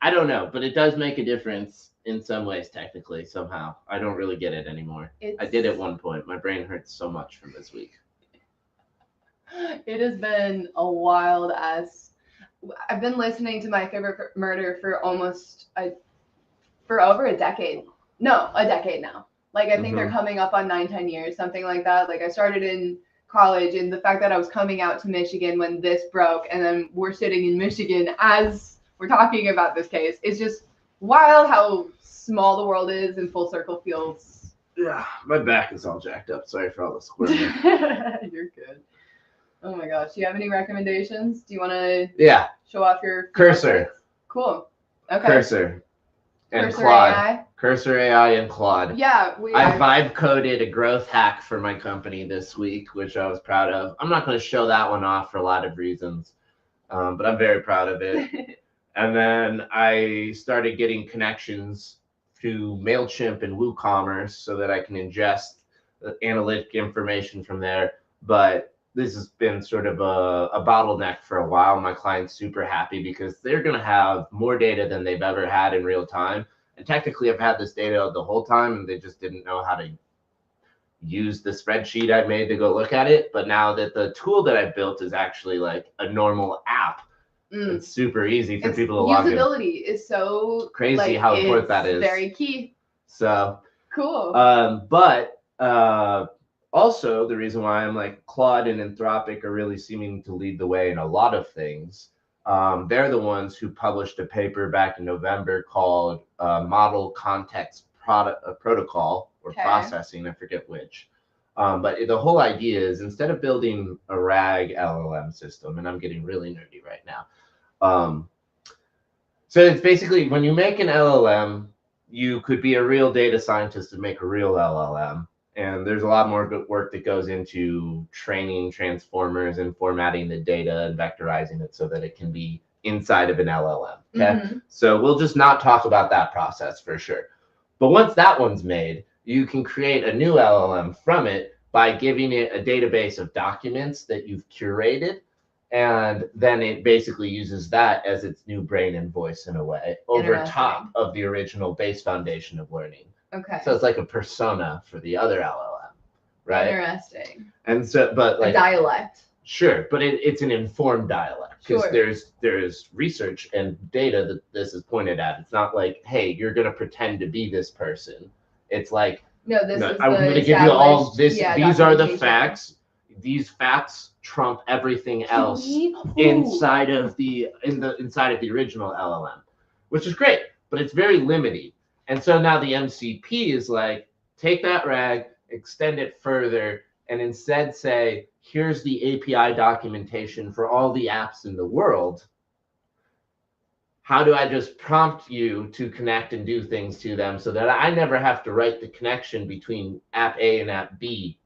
I don't know, but it does make a difference in some ways, technically, somehow. I don't really get it anymore. I did at one point. My brain hurts so much from this week. It has been a wild ass. I've been listening to My Favorite Murder for over a decade. No, a decade now. Like, I think they're coming up on 9-10 years, something like that. Like, I started in college, and the fact that I was coming out to Michigan when this broke, and then we're sitting in Michigan as we're talking about this case, is just wild how small the world is, and full circle feels. Yeah, my back is all jacked up. Sorry for all the squirming. You're good. Oh my gosh. Do you have any recommendations? Do you want to show off your Cursor? Cool. Okay. Cursor. And Cursor Claude. AI. Cursor AI and Claude. Yeah. I vibe coded a growth hack for my company this week, which I was proud of. I'm not going to show that one off for a lot of reasons, but I'm very proud of it. And then I started getting connections to MailChimp and WooCommerce so that I can ingest the analytic information from there. But this has been sort of a bottleneck for a while. My client's super happy because they're going to have more data than they've ever had in real time. And technically, I've had this data the whole time, and they just didn't know how to use the spreadsheet I made to go look at it. But now that the tool that I built is actually like a normal app, it's super easy for people to log in. Usability is so crazy how important that is. Very key. So cool. But also, the reason why I'm like Claude and Anthropic are really seeming to lead the way in a lot of things. They're the ones who published a paper back in November called Model Context Protocol or Processing, I forget which. But the whole idea is, instead of building a RAG LLM system, and I'm getting really nerdy right now. So it's basically, when you make an LLM, you could be a real data scientist and make a real LLM. And there's a lot more good work that goes into training transformers and formatting the data and vectorizing it so that it can be inside of an LLM. Okay. So we'll just not talk about that process for sure. But once that one's made, you can create a new LLM from it by giving it a database of documents that you've curated. And then it basically uses that as its new brain and voice in a way, over top of the original base foundation of learning. Okay. So it's like a persona for the other LLM, right? Interesting. And so, but like a dialect. Sure, but it's an informed dialect because there's research and data that this is pointed at. It's not like, hey, you're gonna pretend to be this person. It's like, I'm going to give you all this. These are the facts. These facts trump everything else inside of the original LLM, which is great, but it's very limiting. And so now the MCP is like, take that RAG, extend it further, and instead say, here's the API documentation for all the apps in the world. How do I just prompt you to connect and do things to them so that I never have to write the connection between app A and app B?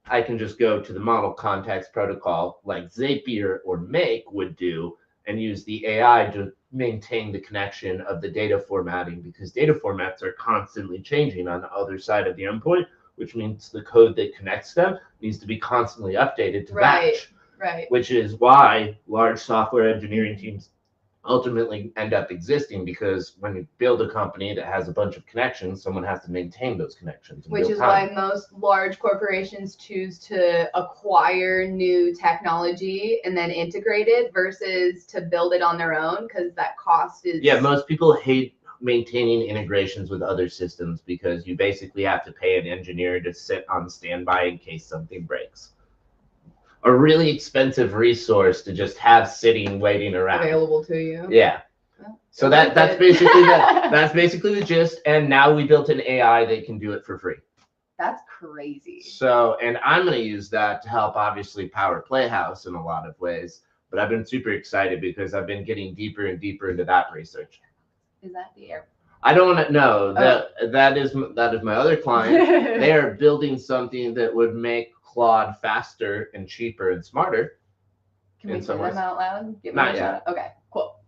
I can just go to the model context protocol like Zapier or Make would do and use the AI to maintain the connection of the data formatting, because data formats are constantly changing on the other side of the endpoint, which means the code that connects them needs to be constantly updated to match. Right. Which is why large software engineering teams ultimately end up existing, because when you build a company that has a bunch of connections, someone has to maintain those connections in Which real is time. why most large corporations choose to acquire new technology and then integrate it versus to build it on their own, because that cost is. Yeah, most people hate maintaining integrations with other systems because you basically have to pay an engineer to sit on standby in case something breaks. A really expensive resource to just have sitting waiting around. Available to you. Yeah. So that's basically that's basically the gist. And now we built an AI that can do it for free. That's crazy. So, and I'm going to use that to help obviously power Playhouse in a lot of ways. But I've been super excited because I've been getting deeper and deeper into that research. Is that the air? I don't want to know. That is my other client. They are building something that would make Claude faster and cheaper and smarter. Can we say them out loud? Give me Not a yet. shout out. Okay, cool.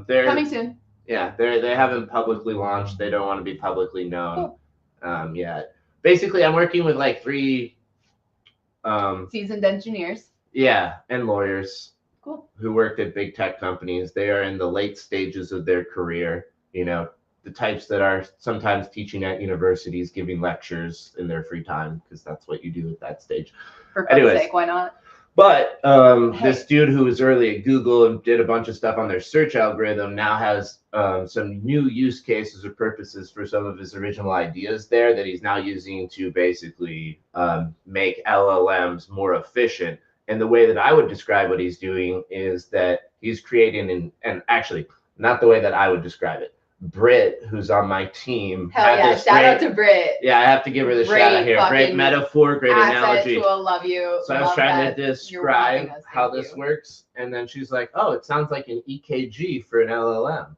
They're Coming soon. Yeah, they haven't publicly launched. They don't want to be publicly known Cool. yet. Basically, I'm working with like 3 seasoned engineers. Yeah, and lawyers. Cool. Who worked at big tech companies. They are in the late stages of their career. You know, the types that are sometimes teaching at universities, giving lectures in their free time, because that's what you do at that stage. For fuck's sake, why not? But this dude who was early at Google and did a bunch of stuff on their search algorithm now has some new use cases or purposes for some of his original ideas there that he's now using to basically make LLMs more efficient. And the way that I would describe what he's doing is that he's creating, and actually, not the way that I would describe it. Britt, who's on my team. Hell yeah, shout out to Britt. Yeah, I have to give her the shout out here. Great metaphor, great analogy. To a love you. So I was trying to describe how this works, and then she's like, oh, it sounds like an EKG for an LLM,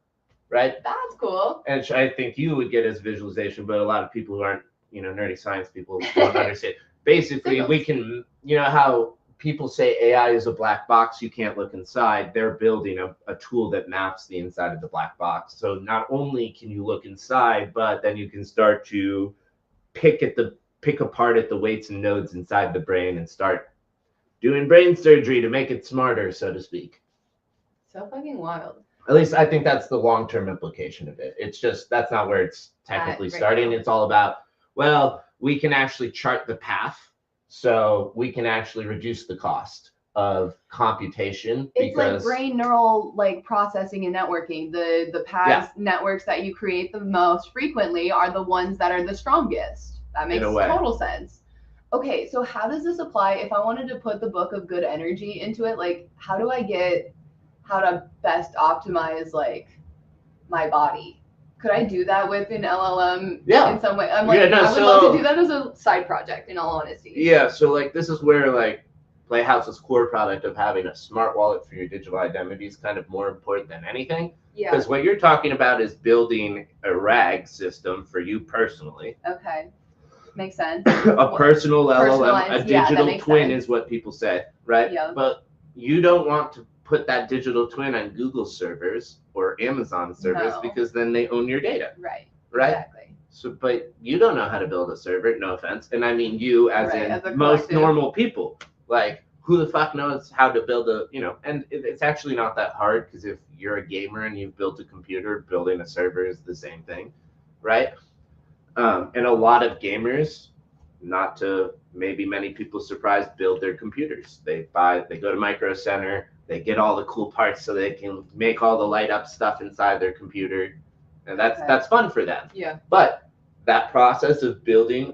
right? That's cool. And I think you would get as visualization, but a lot of people who aren't, nerdy science people don't understand. Basically, we can, how people say AI is a black box, you can't look inside. They're building a tool that maps the inside of the black box. So not only can you look inside, but then you can start to pick apart at the weights and nodes inside the brain and start doing brain surgery to make it smarter, so to speak. So fucking wild. At least I think that's the long-term implication of it. It's just, that's not where it's technically starting. It's all about, well, we can actually chart the path. So we can actually reduce the cost of computation. It's like brain neural processing and networking. The past networks that you create the most frequently are the ones that are the strongest. That makes total sense. Okay, so how does this apply if I wanted to put the book of good energy into it? Like, how to best optimize my body? Could I do that with an LLM in some way? I would love to do that as a side project, in all honesty. Yeah, so this is where Playhouse's core product of having a smart wallet for your digital identity is kind of more important than anything. Yeah. Because what you're talking about is building a RAG system for you personally. Okay. Makes sense. A personal LLM, a digital twin is what people say, right? Yeah. But you don't want to put that digital twin on Google servers or Amazon servers because then they own your data. Right. Exactly. So, but you don't know how to build a server, no offense. And I mean you as in most normal people. Who the fuck knows how to build and it's actually not that hard, because if you're a gamer and you've built a computer, building a server is the same thing, right? And a lot of gamers, not to maybe many people's surprise, build their computers. They go to Micro Center, they get all the cool parts so they can make all the light up stuff inside their computer. And that's fun for them. Yeah. But that process of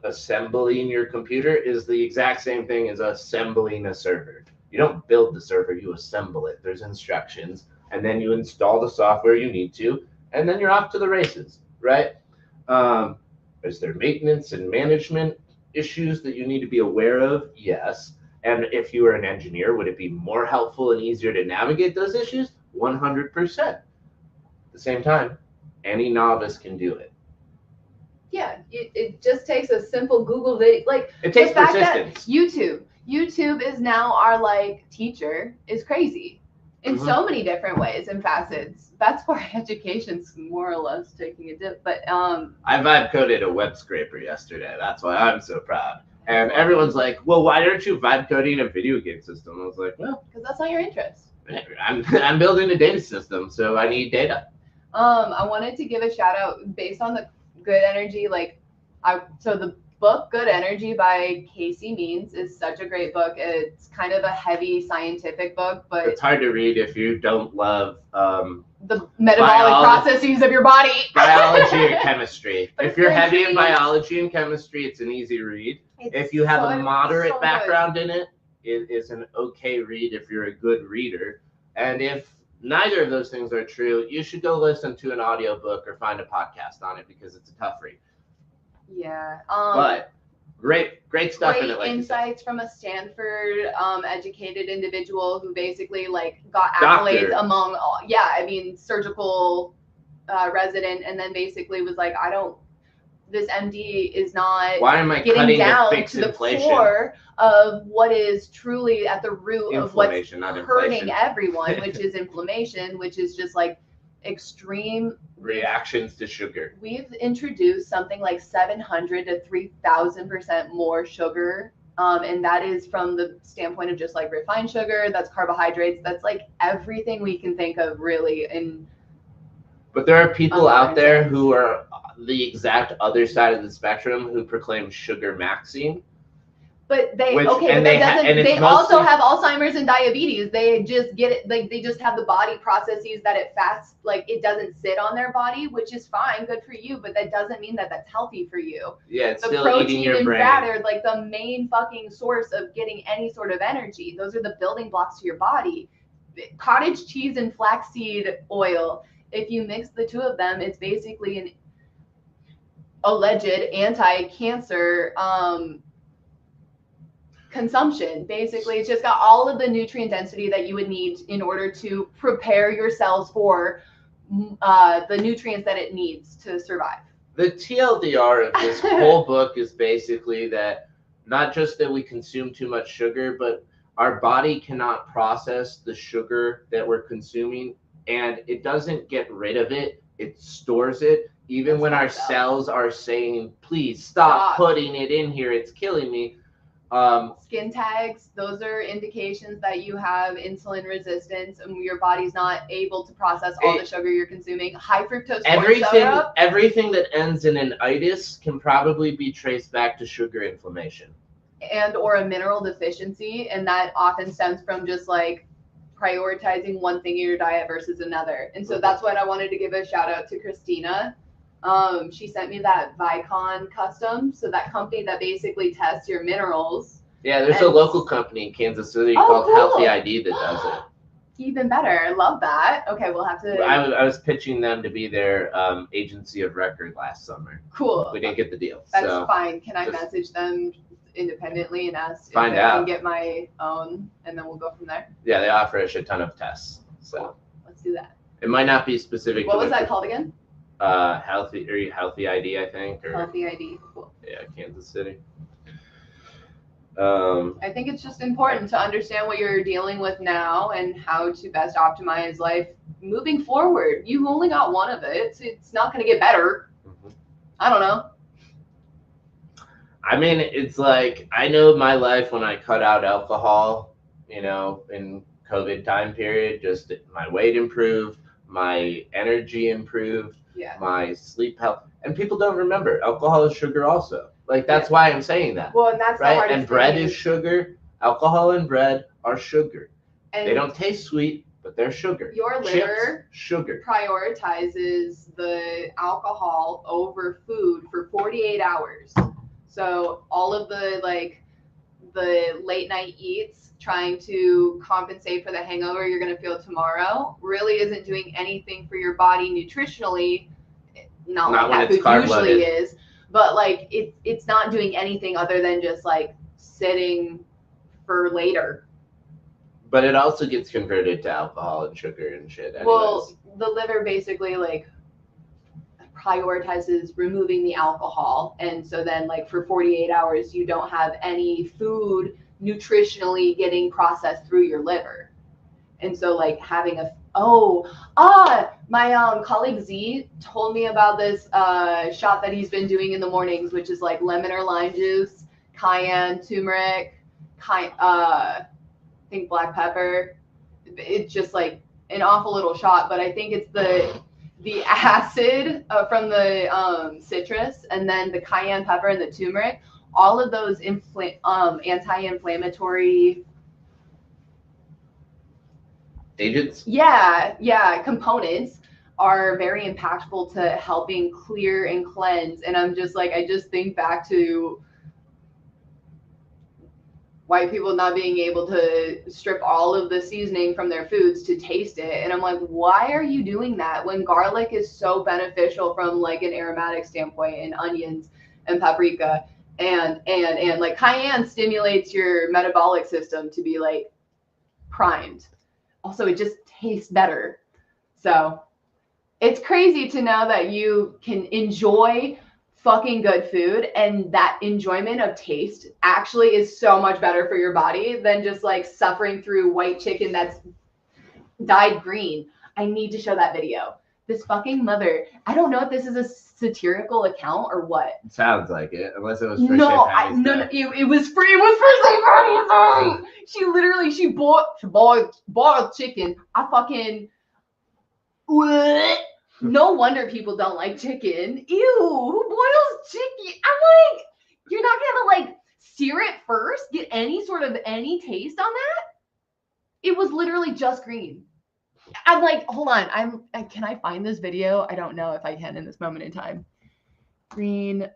assembling your computer is the exact same thing as assembling a server. You don't build the server, you assemble it. There's instructions, and then you install the software you need to, and then you're off to the races, right? Is there maintenance and management issues that you need to be aware of? Yes. And if you were an engineer, would it be more helpful and easier to navigate those issues? 100%. At the same time, any novice can do it. Yeah, it just takes a simple Google video. It takes persistence. YouTube is now our teacher is crazy in so many different ways and facets. That's why education's more or less taking a dip. But I vibe coded a web scraper yesterday. That's why I'm so proud. And everyone's like, well, why aren't you vibe coding a video game system? I was like, well, because that's not your interest. I'm building a data system, so I need data. I wanted to give a shout out based on the Good Energy, so the book Good Energy by Casey Means is such a great book. It's kind of a heavy scientific book, but it's hard to read if you don't love the metabolic processes of your body. Biology or chemistry. But if you're heavy in intriguing. Biology and chemistry, it's an easy read. If you have a moderate background in it, it is an okay read if you're a good reader. And if neither of those things are true, you should go listen to an audiobook or find a podcast on it because it's a tough read. Yeah. But great stuff in it. Great insights from a Stanford educated individual who basically got accolades among all, surgical resident, and then basically was like, this MD is not why am I getting down to fix the inflation? core of what is truly at the root of what's hurting everyone, which is inflammation, which is just extreme reactions to sugar. We've introduced something like 700 to 3,000% more sugar. And that is from the standpoint of just refined sugar, that's carbohydrates, that's everything we can think of really. But there are people out there who are the exact other side of the spectrum who proclaim sugar maxing. But they also have Alzheimer's and diabetes. They just get it, they just have the body processes that it fasts, it doesn't sit on their body, which is fine, good for you, but that doesn't mean that that's healthy for you. Yeah, it's the still protein eating your and brain. Fat are the main fucking source of getting any sort of energy. Those are the building blocks to your body. Cottage cheese and flaxseed oil, if you mix the two of them, it's basically an alleged anti-cancer consumption. Basically, it's just got all of the nutrient density that you would need in order to prepare your cells for the nutrients that it needs to survive. The TLDR of this whole book is basically that not just that we consume too much sugar, but our body cannot process the sugar that we're consuming, and it doesn't get rid of it, it stores it. Even when our cells are saying, please stop putting it in here, it's killing me. Skin tags, those are indications that you have insulin resistance and your body's not able to process all the sugar you're consuming. High fructose corn syrup. Everything that ends in an itis can probably be traced back to sugar inflammation. And or a mineral deficiency, and that often stems from just prioritizing one thing in your diet versus another. And so that's what I wanted to give a shout out to Christina. She sent me that Vicon Custom, so that company that basically tests your minerals. Yeah, there's a local company in Kansas City called Healthy ID that does it. Even better. I love that. Okay, we'll have to. I was pitching them to be their agency of record last summer. Cool. We didn't get the deal. That's fine. Can I message them independently and ask if I can get my own, and then we'll go from there? Yeah, they offer a shit ton of tests. So cool. Let's do that. It might not be specific. What was that called again? Healthy ID, I think. Or, Healthy ID. Cool. Yeah, Kansas City. I think it's just important to understand what you're dealing with now and how to best optimize life moving forward. You've only got one of it. So it's not going to get better. Mm-hmm. I don't know. I mean, it's I know my life when I cut out alcohol, in COVID time period, just my weight improved, my energy improved, my sleep health. And people don't remember alcohol is sugar also. That's why I'm saying that. Well, and that's right. The hardest and bread thing. Is sugar. Alcohol and bread are sugar. And they don't taste sweet, but they're sugar. Your liver sugar prioritizes the alcohol over food for 48 hours. So all of the the late night eats, trying to compensate for the hangover you're going to feel tomorrow, really isn't doing anything for your body nutritionally. Not like that food usually is, but it's not doing anything other than just sitting for later. But it also gets converted to alcohol and sugar and shit anyways. Well, the liver basically prioritizes removing the alcohol, and so then for 48 hours you don't have any food nutritionally getting processed through your liver. And so having my colleague Z told me about this shot that he's been doing in the mornings, which is lemon or lime juice, cayenne, turmeric, I think black pepper, it's just like an awful little shot. But I think it's the acid from the citrus, and then the cayenne pepper and the turmeric. All of those anti-inflammatory Agents? yeah, components are very impactful to helping clear and cleanse. And I'm just like, I just think back to white people not being able to strip all of the seasoning from their foods to taste it. And I'm like, why are you doing that when garlic is so beneficial from like an aromatic standpoint, and onions and paprika and like cayenne stimulates your metabolic system to be like primed. Also, it just tastes better. So it's crazy to know that you can enjoy fucking good food, and that enjoyment of taste actually is so much better for your body than just like suffering through white chicken that's dyed green. I need to show that video. This fucking mother, I don't know if this is a satirical account or what. It sounds like it, unless it was for No, St. Patty's no, Day. it was free. It was for St. Patty's Day. She literally, she boiled chicken. I fucking, no wonder people don't like chicken. Ew, who boils chicken? I'm like, you're not gonna like sear it first, get any sort of any taste on that? It was literally just green. I'm like, hold on, can I find this video? I don't know if I can in this moment in time. Green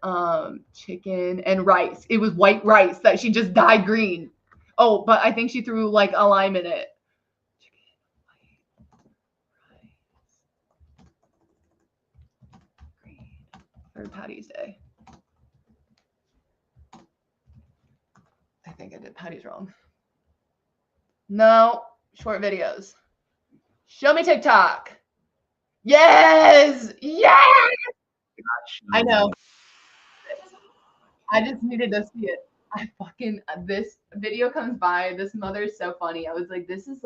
chicken and rice. It was white rice that she just dyed green. Oh, but I think she threw like a lime in it. For Patty's Day. I think I did Patty's wrong. No, short videos. Show me TikTok. Yes! Yes! I know. I just needed to see it. This video comes by. This mother is so funny. I was like, this is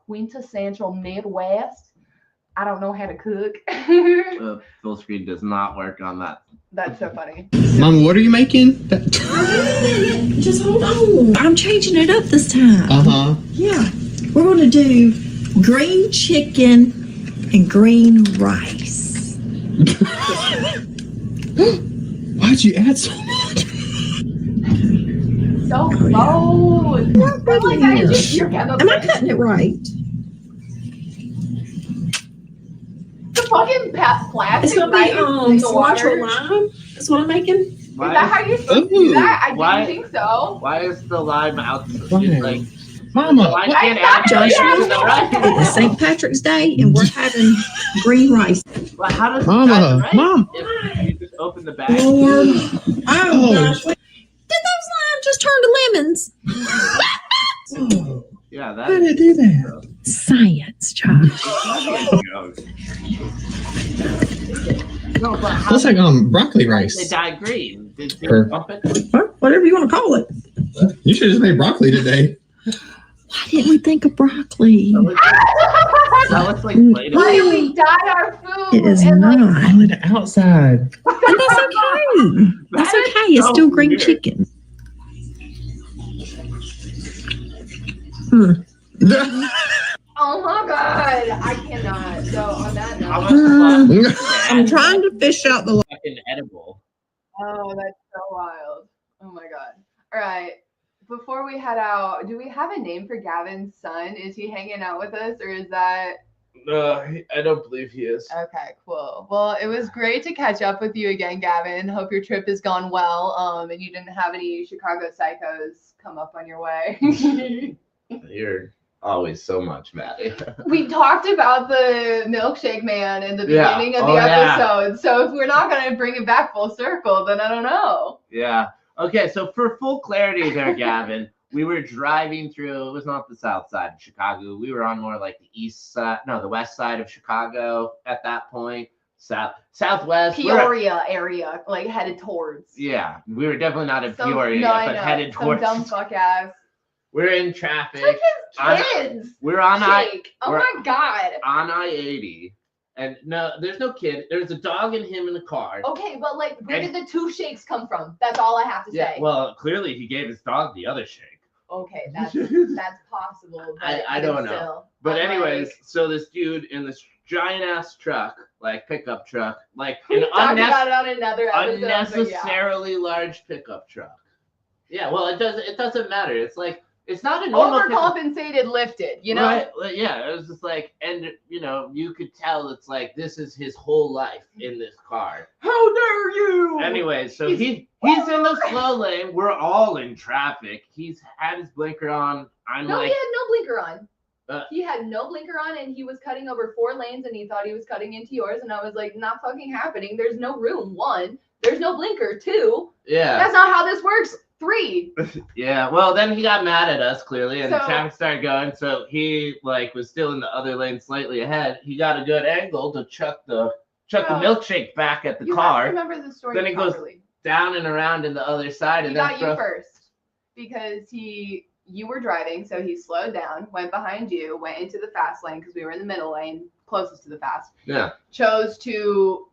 quintessential Midwest. I don't know how to cook. Full screen does not work on that. That's so funny. Mom, what are you making? Just hold on. I'm changing it up this time. Uh-huh. Yeah. We're going to do green chicken and green rice. Why'd you add so much? So bold. Am I cutting it right? The fucking plastic. It's going to be cilantro lime. That's what I'm making. Is that how you're supposed to do that? I Why? didn't think so. Why is the lime out? Why? Like, Mama, I can't add Joshua, to the rice. it's St. Patrick's Day, and we're having green rice. Well, how does Mama, that rice? Mom. If you just open the bag. Lord. Oh. Gosh. Did those limes just turn to lemons? Oh, Yeah, how did it do that? Science, Josh. No, but how Looks like broccoli they rice. dye green? Did you Or- bump it? Well, whatever you want to call it. You should have just made broccoli today. Why didn't we think of broccoli? That looks like Play-Doh. Why did we dye our food? It is and, like, not. Only the outside. And that's okay. That's That is okay. It's so still green weird. chicken. Oh my god, I cannot. So on that How note, much fun? I'm trying to fish out the. Fucking edible. oh, that's so wild. Oh my god. All right. Before we head out, do we have a name for Gavin's son? Is he hanging out with us, or is that No, I don't believe he is. okay? Cool. Well, it was great to catch up with you again, Gavin. Hope your trip has gone well. And you didn't have any Chicago psychos come up on your way. You're always so much, Maddie. We talked about the milkshake man in the Yeah. beginning of Oh, the yeah. episode. So if we're not going to bring it back full circle, then I don't know. Yeah. Okay, so for full clarity there, Gavin, we were driving through, it was not the south side of Chicago. We were on more like the west side of Chicago at that point. Southwest. Peoria area, like headed towards. Yeah, we were definitely not in Some- Peoria, no, I but know. headed Some towards. dumb fuck ass. We're in traffic. Freaking kids. We're on Jake. Oh we're- my god. I-80. And no, there's no kid. There's a dog and him in the car. Okay, but like, where did the two shakes come from? That's all I have to Yeah, say. well, clearly he gave his dog the other shake. okay, that's possible. But I don't know. still, But I'm anyways, like, so this dude in this giant ass truck, like pickup truck, like we an talked about it on another episode. But yeah. unnecessarily large pickup truck. Yeah, well, it doesn't matter. It's like it's not a normal Overcompensated lifted, you know? Right? Well, yeah, it was just like, and you could tell it's like this is his whole life in this car. How dare you? Anyway, so he's in the slow lane. We're all in traffic. He's had his blinker on. He had no blinker on. He had no blinker on, and he was cutting over 4 lanes, and he thought he was cutting into yours, and I was like, not fucking happening. There's no room. 1, there's no blinker. 2, yeah, that's not how this works. 3. Yeah, well, then he got mad at us clearly, and So- the traffic started going. So he was still in the other lane, slightly ahead. He got a good angle to chuck the milkshake back at the You car. have to remember the story Then it goes properly. down and around in the other side, He and got then you first because you were driving, so he slowed down, went behind you, went into the fast lane because we were in the middle lane, closest to the fast. Yeah. Chose to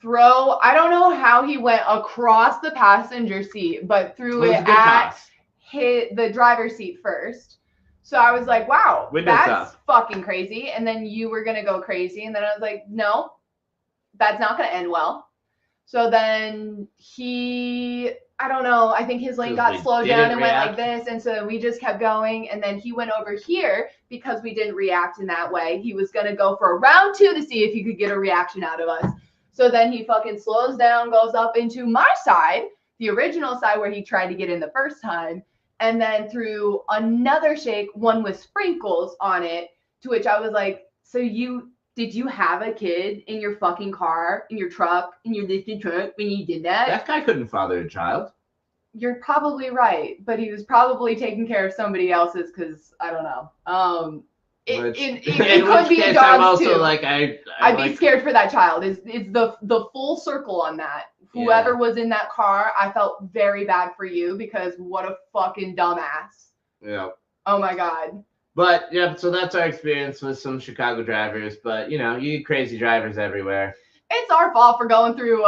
throw. I don't know how he went across the passenger seat, but threw was it a good at toss. hit the driver's seat first. So I was like, wow, Windows that's up. fucking crazy. And then you were gonna go crazy, and then I was like, no, that's not gonna end well. So then I don't know, I think his lane got slowed down and went like this, and so we just kept going, and then he went over here because we didn't react in that way. He was gonna go for a round 2 to see if he could get a reaction out of us. So then he fucking slows down, goes up into my side, the original side where he tried to get in the first time, and then threw another shake, one with sprinkles on it, to which I was like, so did you have a kid in your fucking car, in your truck, in your lifted truck when you did that? That guy couldn't father a child. You're probably right, but he was probably taking care of somebody else's because I don't know. It could be a dog's too. Like I'd be scared for that child. It's the full circle on that. Whoever was in that car, I felt very bad for you because what a fucking dumbass. Yeah. Oh my god. But yeah, so that's our experience with some Chicago drivers. But you get crazy drivers everywhere. It's our fault for going through.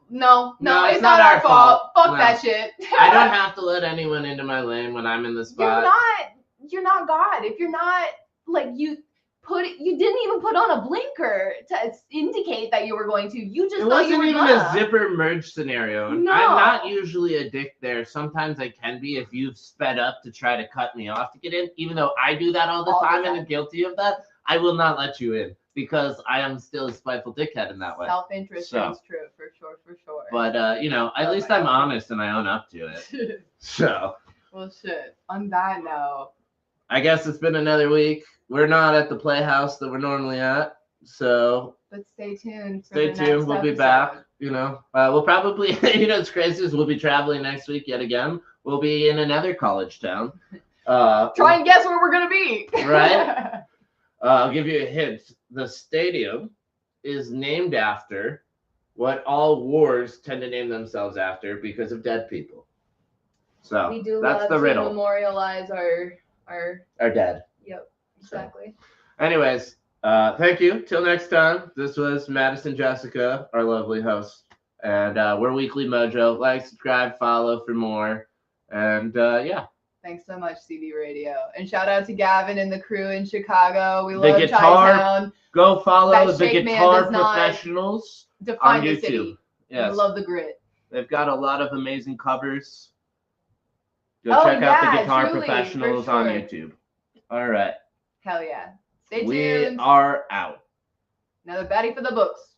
No, it's not our fault. Fuck that shit. I don't have to let anyone into my lane when I'm in the spot. You're not God. If you're not you didn't even put on a blinker to indicate that you were going to. You just thought you were It wasn't even a zipper merge scenario. No. I'm not usually a dick there. Sometimes I can be if you've sped up to try to cut me off to get in. Even though I do that all the time and am guilty of that, I will not let you in because I am still a spiteful dickhead in that way. Self-interest is true, for sure. But at least I'm honest and I own up to it. So. Well, shit. On that note, I guess it's been another week. We're not at the playhouse that we're normally at, so. But stay tuned. Stay tuned. We'll be back. We'll probably. What's crazy is we'll be traveling next week yet again. We'll be in another college town. Try and guess where we're gonna be. Right. I'll give you a hint. The stadium is named after what all wars tend to name themselves after because of dead people. So we do that's love the riddle. To memorialize our dead. Yep, exactly. So, anyways, thank you. Till next time. This was Madison Jessica, our lovely host, and we're Weekly Mojo. Like, subscribe, follow for more, and yeah. Thanks so much, CB Radio, and shout out to Gavin and the crew in Chicago. We the love guitar. Chi-Town. Go follow That the Shake Guitar Man does not Professionals define on the YouTube. city. Yes, We love the grit. they've got a lot of amazing covers. Go Oh, check out the yeah, Guitar truly, Professionals for on sure. YouTube. All right. Hell yeah. Stay We tuned. are out. Another baddie for the books.